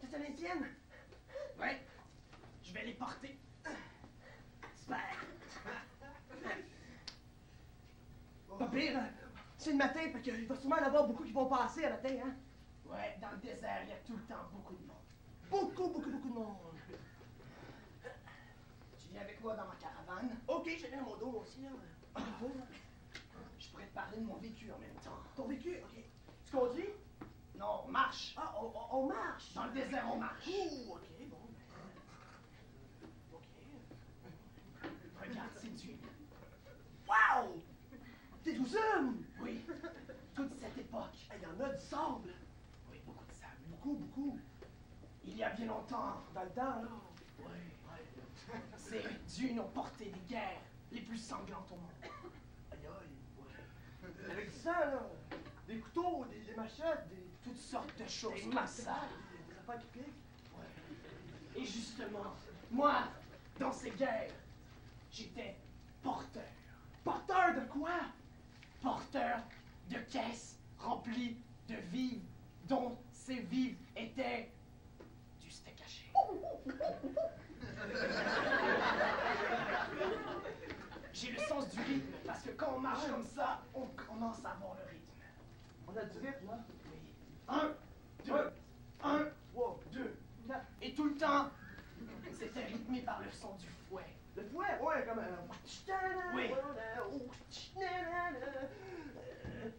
C'est un Étienne? Ouais. Je vais les porter. Super. Pas pire, c'est le matin, fait qu'il va sûrement en avoir beaucoup qui vont passer à matin, hein? Ouais, dans le désert, il y a tout le temps beaucoup de monde. Beaucoup de monde. Tu viens avec moi dans ma caravane? Ok, j'ai bien mon dos, moi aussi, là. Je pourrais te parler de mon vécu en même temps. Ton vécu? Ok. Tu conduis? Non, on marche. Ah, on marche? Dans le désert, on marche. Ouh, ok, bon. Ok. Regarde, c'est du... Wow! T'es 12 hommes? Oui. Toute cette époque. Il y en a du sable. Oui, beaucoup de sable. Beaucoup. Il y a bien longtemps. Dans le temps, là? Oui. Ces dunes ont porté des guerres les plus sanglantes au monde. Aïe, ouais. Avec du sang, là. Des couteaux, des machettes, toutes sortes de choses. Des massacres. Des affaires qui piquent. Ouais. Et justement, moi, dans ces guerres, j'étais porteur. Porteur de quoi? Porteur de caisses remplies de vivres dont ces vivres étaient du steak haché. J'ai le sens du rythme parce que quand on marche comme ça, on commence à avoir le rythme. On a du rythme, là? Oui. 1, 2, 1, 3, 2, 4. Et tout le temps, c'était rythmé par le son du fouet. Le fouet? Ouais, comme oui.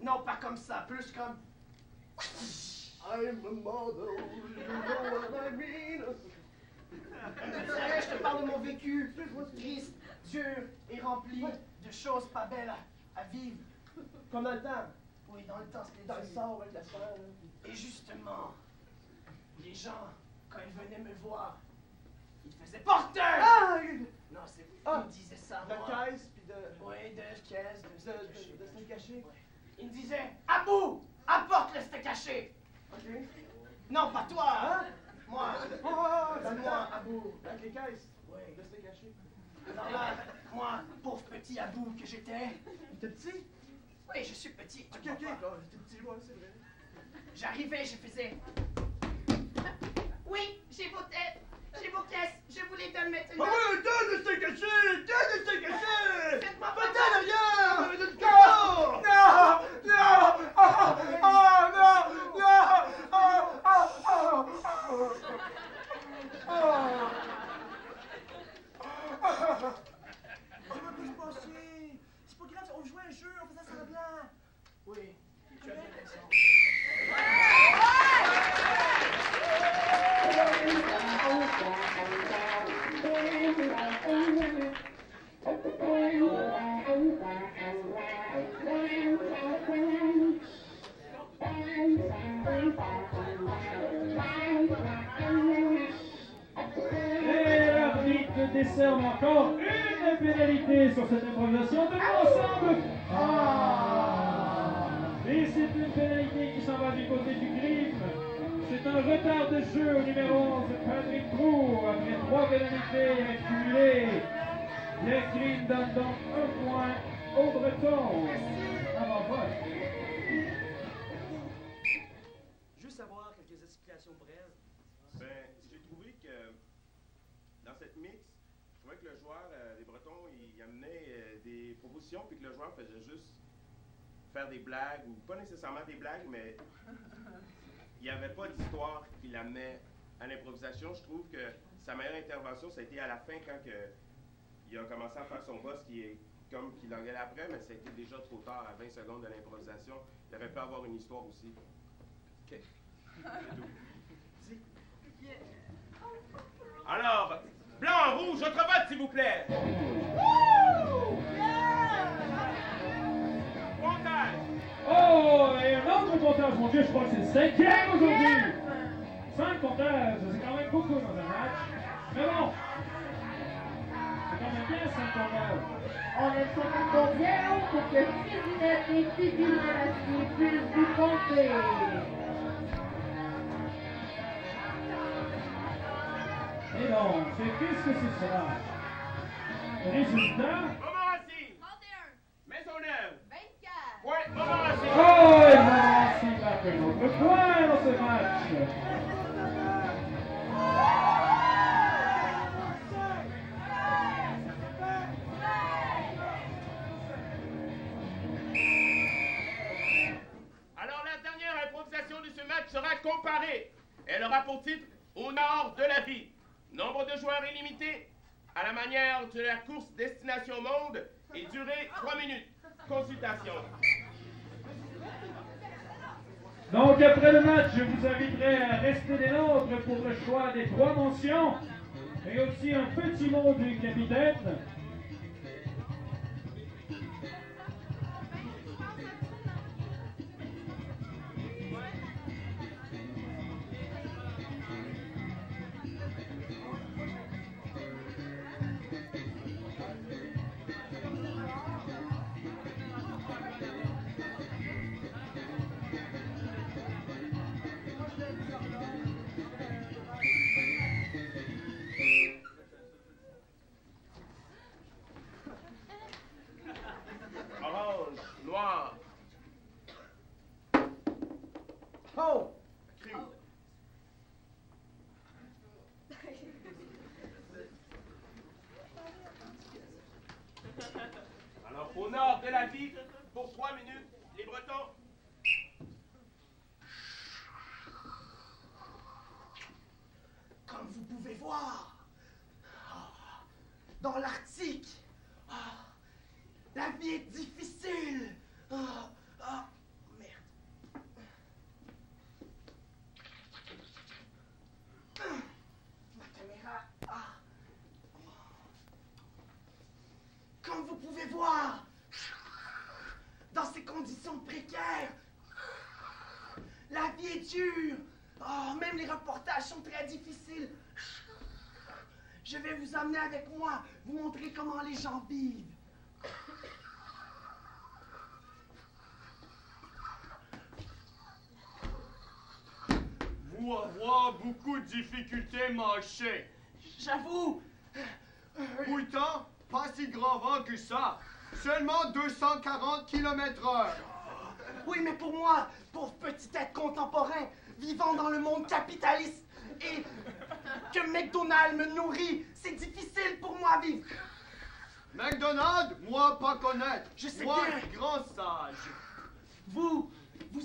Non, pas comme ça, plus comme I'm a mother, you know what I mean. Je te parle de mon vécu, triste, dur et rempli de choses pas belles à vivre. Comme dans le temps. Oui, dans le temps, c'était Dans le dur. sort avec la sœur. Et justement, les gens, quand ils venaient me voir, ils faisaient porteur! Ah! Non, c'est Ah! ils me disaient ça, De moi. caisse, puis de... Oui, de caisse, De steak haché. Ils me disaient, Abou, apporte le steak haché! OK. Non, pas toi, hein? Moi. Dans le Moi, temps. Abou. Avec les caisses. Oui. De steak haché. Alors là, moi, pauvre petit Abou que j'étais. T'es petit? Oui, je suis petit. OK. T'es petit, ouais, c'est vrai. J'arrivais, je faisais. Oui, j'ai vos têtes, j'ai vos caisses, je vous les donne maintenant. Ah oui, donne le steak haché! Donne le steak haché! Faites-moi pas Pas derrière! Non! Non! Non! Oh non! Non! Ça va plus se passer. C'est pas grave, on jouait un jeu, on faisait semblant. Oui, tu as bien raison. Et l'arbitre décerne encore une pénalité sur cette improvisation. De l'ensemble. Et c'est une pénalité qui s'en va du côté du crime. C'est un retard de jeu au numéro 11, Patrick Trou, après 3 pénalités accumulées. Le crime donne donc 1 point au Breton. Avant-vote. Juste avoir quelques explications brèves. Ben, j'ai trouvé que dans cette mix, je trouvais que le joueur, les Bretons, il amenait des propositions, puis que le joueur faisait juste faire des blagues, ou pas nécessairement des blagues, mais il n'y avait pas d'histoire qui l'amenait à l'improvisation. Je trouve que sa meilleure intervention, ça a été à la fin, quand il a commencé à faire son boss, qui est comme qu'il l'engueulait après, mais ça a été déjà trop tard, à 20 secondes de l'improvisation. Il aurait pu avoir une histoire aussi. OK. C'est tout. Alors, blanc, rouge, autre vote, s'il vous plaît. Comptage. Oh, et un autre comptage, mon Dieu, je crois que c'est le 5e aujourd'hui. 5 comptages, c'est quand même beaucoup dans un match. Mais bon, c'est quand même bien 5 comptages. On laisse son compte bien haut pour que Fizinette et Sylvie Malassi puissent vous compter. Et donc, qu'est-ce que c'est cela? Résultat? Montmorency. 31. Maisonneuve. 24. Ouais, Montmorency. Oh, et Montmorency marque un autre point dans ce match. Alors, la dernière improvisation de ce match sera comparée. Elle aura pour titre Au nord de la vie. Nombre de joueurs illimité, à la manière de la course Destination Monde, et durée 3 minutes. Consultation. Donc, après le match, je vous inviterai à rester des nôtres pour le choix des 3 mentions et aussi un petit mot du capitaine. Orange, noir, Oh! cru. Alors, au nord de la vie, pour 3 minutes, les Bretons. Comme vous pouvez voir, dans l'Arctique, la vie est difficile. Merde. pouvez voir, dans ces conditions précaires, la vie est dure. Oh, même les reportages sont très difficiles. Je vais vous emmener avec moi, vous montrer comment les gens vivent. Vous avoir beaucoup de difficultés à marcher. J'avoue. Pourtant, pas si grand vent que ça. Seulement 240 km/h. Oui, mais pour moi, pauvre petit être contemporain, vivant dans le monde capitaliste et que McDonald's me nourrit, c'est difficile pour moi à vivre. McDonald's, moi pas connaître. Je sais moi, bien. grand sage. Vous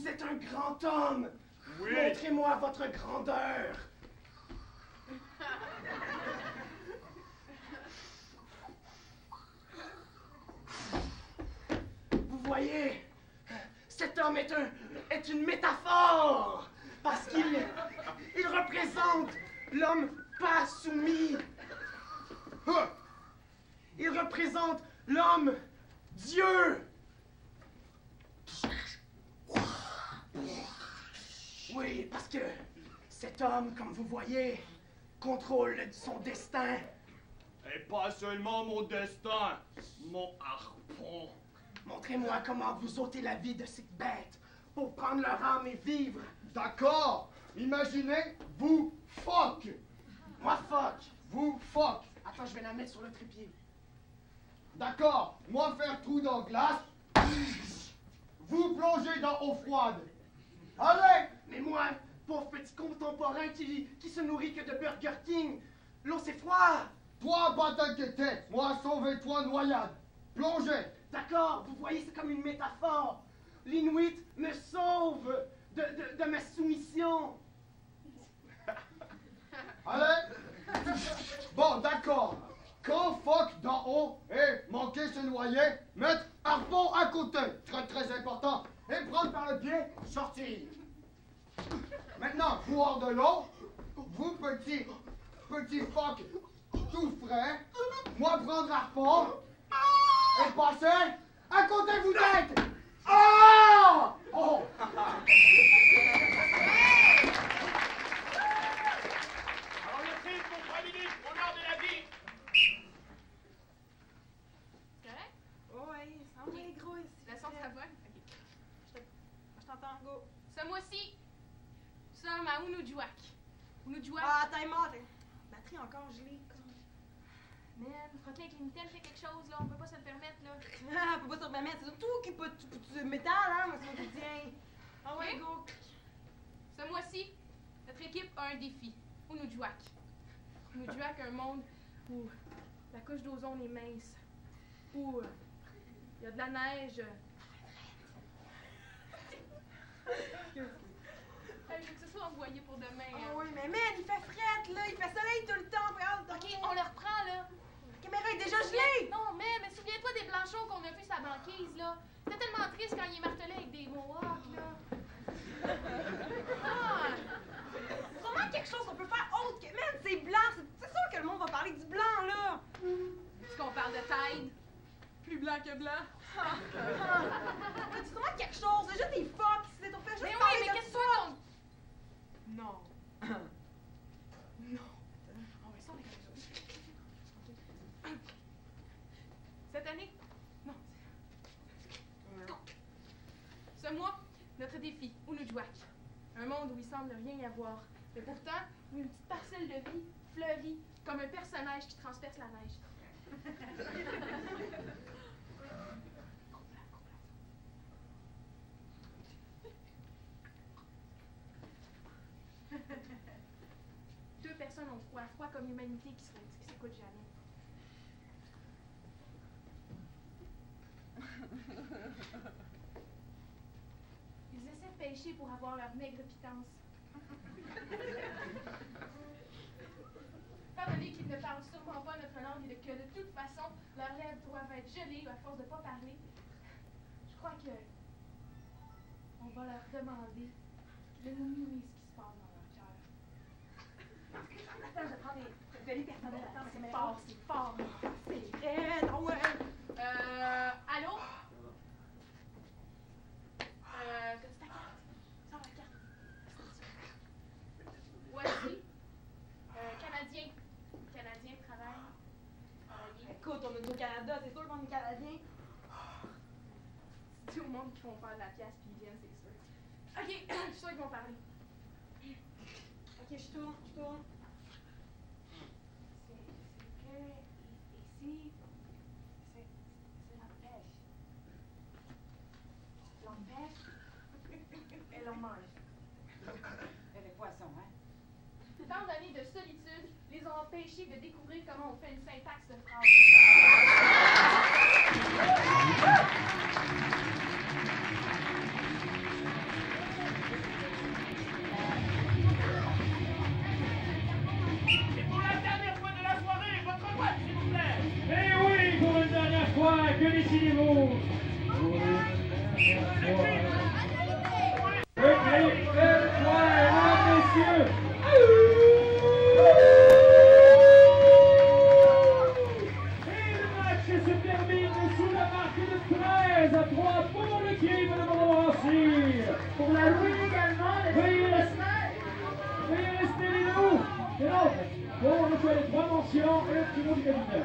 êtes un grand homme. Oui. Montrez-moi votre grandeur. Vous voyez, cet homme est une métaphore parce qu'il représente l'homme pas soumis. Il représente l'homme Dieu. Oui, parce que cet homme, comme vous voyez, contrôle son destin. Et pas seulement mon destin, mon harpon. Montrez-moi comment vous ôtez la vie de cette bête pour prendre leur âme et vivre. D'accord. Imaginez, vous, fuck. Moi, fuck. Vous, fuck. Attends, je vais la mettre sur le trépied. D'accord. Moi, faire trou dans glace. Vous plongez dans eau froide. Allez! Mais moi, pauvre petit contemporain qui se nourrit que de Burger King, l'eau c'est froid. Toi, pas t'inquiéter. Moi, sauver-toi noyade. Plongez. D'accord, vous voyez, c'est comme une métaphore. L'Inuit me sauve de ma soumission. Allez! Bon, d'accord. Quand fuck d'en haut et manquer se noyer, mettre harpon à côté. Très, très important. Et prendre par le pied, sortir. Maintenant, vous hors de l'eau, vous petit fuck tout frais, moi prendre harpon et passer à côté vous êtes. Oh! Oh! Alors le film pour 3 minutes, au nord de la ville. Correct? Oh, ouais, ça va être gros ici. Le son, ça va? Je t'entends, go. Ce mois-ci, nous sommes à Unujuak. Unujuak. Ah, time out. Batterie encore gelée. Man, frotter avec les mitaines fait quelque chose, là. On peut pas se le permettre, là. Ah, faut pas se remettre. C'est surtout qu'il peut du métal, hein, moi, c'est mon quotidien. Ah ouais, Ok. go. Ce mois-ci, notre équipe a un défi. Unujuak. Unujuak, un monde où la couche d'ozone est mince. Où il y a de la neige. Je veux que ce soit envoyé pour demain. Ah oui, mais man, il fait fret, là. Il fait soleil tout le temps. Regarde, Ok, on le reprend, là. La caméra est déjà gelée. Non, mais souviens-toi des blanchons qu'on a vus sur la banquise, là. C'était tellement triste quand il est martelé avec des mohawks, là. Ah! Sûrement quelque chose qu'on peut faire autre que. Man, c'est blanc. C'est sûr que le monde va parler du blanc, là. Est-ce qu'on parle de Tide? Plus blanc que blanc. C'est sûrement quelque chose. C'est juste des fucks. C'est on fait juste Mais oui, parler mais de qu'est-ce ça. qu'on... Non. Non. On va essayer avec les autres. Cette année? Non. Ce mois, notre défi, Unujuak. Un monde où il semble rien y avoir. Mais pourtant, une petite parcelle de vie fleurit comme un personnage qui transperce la neige. Deux personnes ont froid comme l'humanité qui s'écoute jamais. Ils essaient de pêcher pour avoir leur maigre pitance. Étant donné qu'ils ne parlent sûrement pas notre langue et que de toute façon, leurs lèvres doivent être gelées à force de ne pas parler, je crois que on va leur demander de nous mimiser ce qui se passe dans leur cœur. Attends, je prends des personnels. Attends, C'est fort, c'est fort. C'est raide. Ah ouais. Allô? T'as-tu ta carte? Sors la carte. Voici. Canadien. Canadien travaille. Écoute, on est au Canada, c'est sûr qu'on est Canadien. C'est au monde qui font faire de la pièce puis ils viennent, c'est sûr. Ok, je suis sûre qu'ils vont parler. Ok, je tourne. C'est que ici, c'est la pêche. L'on pêche et l'on mange. Et les poissons, hein? Tant d'années de solitude les ont empêchés de découvrir comment on fait une syntaxe de phrase. Et pour la dernière fois de la soirée, votre boîte, s'il vous plaît. Eh oui, pour une dernière fois, que décidez-vous? Pour une dernière fois. Mesdames, messieurs. Et le match se termine sous la marque de 13-3 pour l'équipe de Montmorency. Pour la Louis également, le Veuillez rester les nous. Et donc, pour le choix des 3 mentions et le petit mot du capitaine.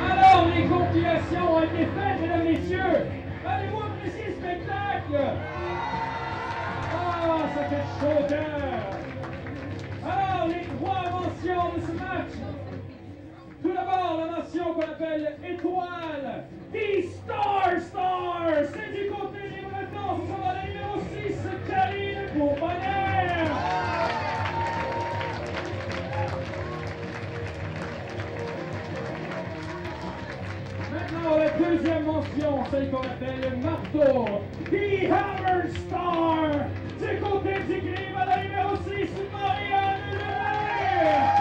Alors, les compilations ont été faites, mesdames, messieurs. Allez-vous apprécier ce spectacle? Ah, ça fait chaud au cœur. Alors, les 3 mentions de ce match. Tout d'abord, la mention qu'on appelle étoile. The Star. C'est du côté des Bretons. Ça va la numéro 6, Karine Bourbonnière. Maintenant, la deuxième mention, celle qu'on appelle le marteau. The Hammer Star. Du côté du crime à la numéro 6, Marianne Lemaire.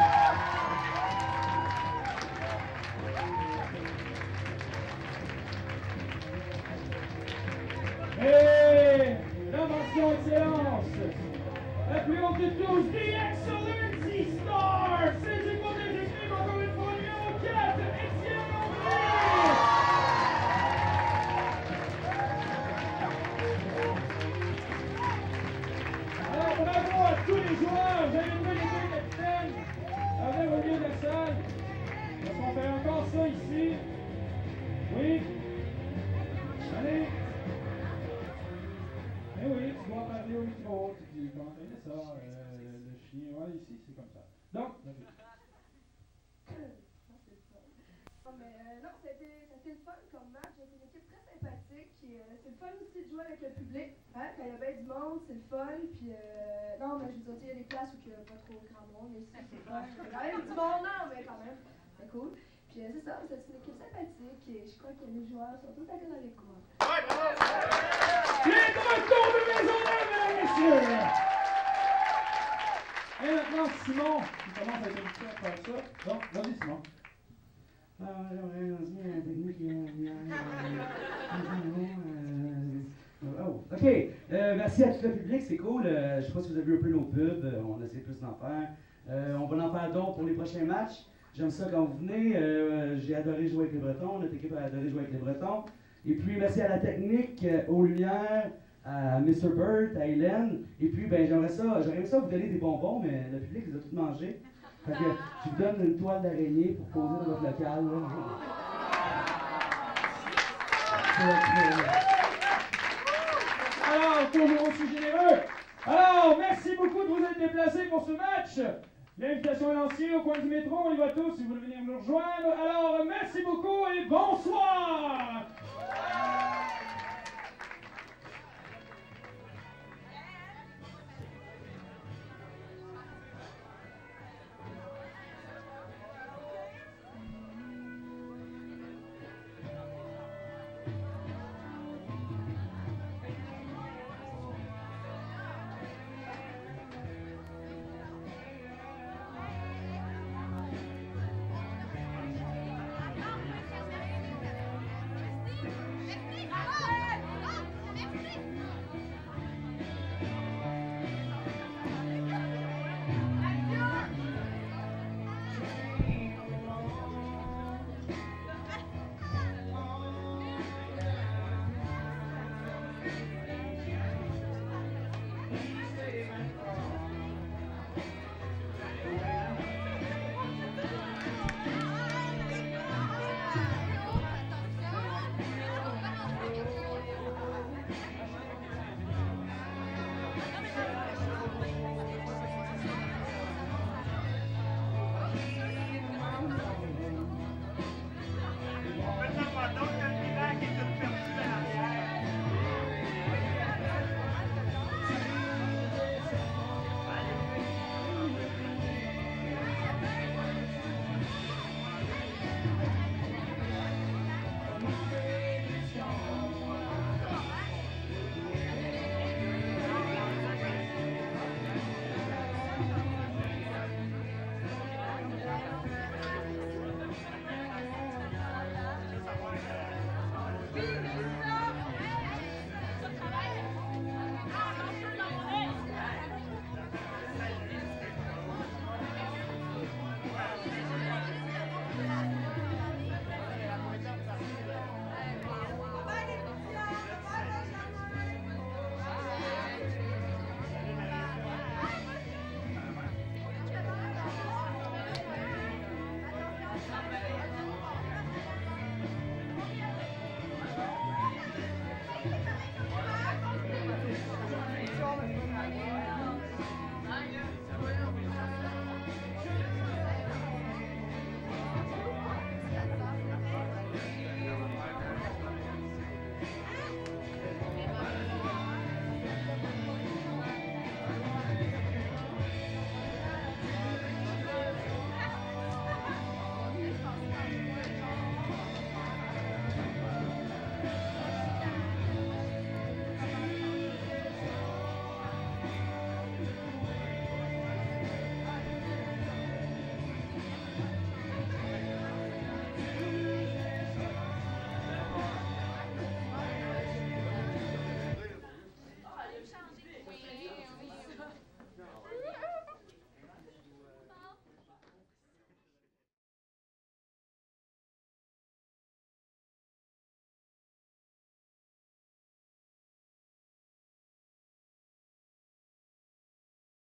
Et la mention excellence. La plus haute de tous, The Excellency Star. C'est du côté du crime, encore une fois, numéro 4, Étienne Aubry. Alors, bravo à tous les joueurs. Vous avez une bonne idée, capitaine. Venez au milieu de la salle. Est-ce qu'on fait encore ça ici? Oui? Allez. Eh oui, tu dois parler au micro. Tu dis, comment t'as ça? Le chien, ouais, ici, c'est comme ça. Donc, vas-y. Non, c'était le fun comme match. C'était une équipe très sympathique. C'est le fun aussi de jouer avec le public. Hein? Quand il y a bien du monde, c'est le fun. Puis, non, mais je vous dis, il y a des places où il n'y a pas trop grand monde. Mais ici, c'est fun. Il y a quand même du monde, non, mais quand même, c'est cool. Puis, c'est ça, c'est une équipe sympathique. Et je crois que les joueurs sont tout à fait dans les cours. Les Bretons de Maisonneuve, mesdames et messieurs! Et maintenant, Simon, qui commence à être habitué à faire ça. Donc, vas-y, Simon. Oh, OK. Merci à tout le public, c'est cool. Je sais pas si vous avez vu un peu nos pubs. On essaie plus d'en faire. On va en faire d'autres pour les prochains matchs. J'aime ça quand vous venez. J'ai adoré jouer avec les Bretons. Notre équipe a adoré jouer avec les Bretons. Et puis, merci à la technique, aux lumières, à Mr. Burt, à Hélène. Et puis, ben, j'aimerais ça vous donner des bonbons, mais le public les a tous mangés. Fait que je vous donne une toile d'araignée pour poser dans votre local. Là. Alors, toujours aussi généreux. Alors, merci beaucoup de vous être déplacés pour ce match. L'invitation est lancée au coin du métro. On y va tous si vous voulez venir nous rejoindre. Alors, merci beaucoup et bonsoir. Vive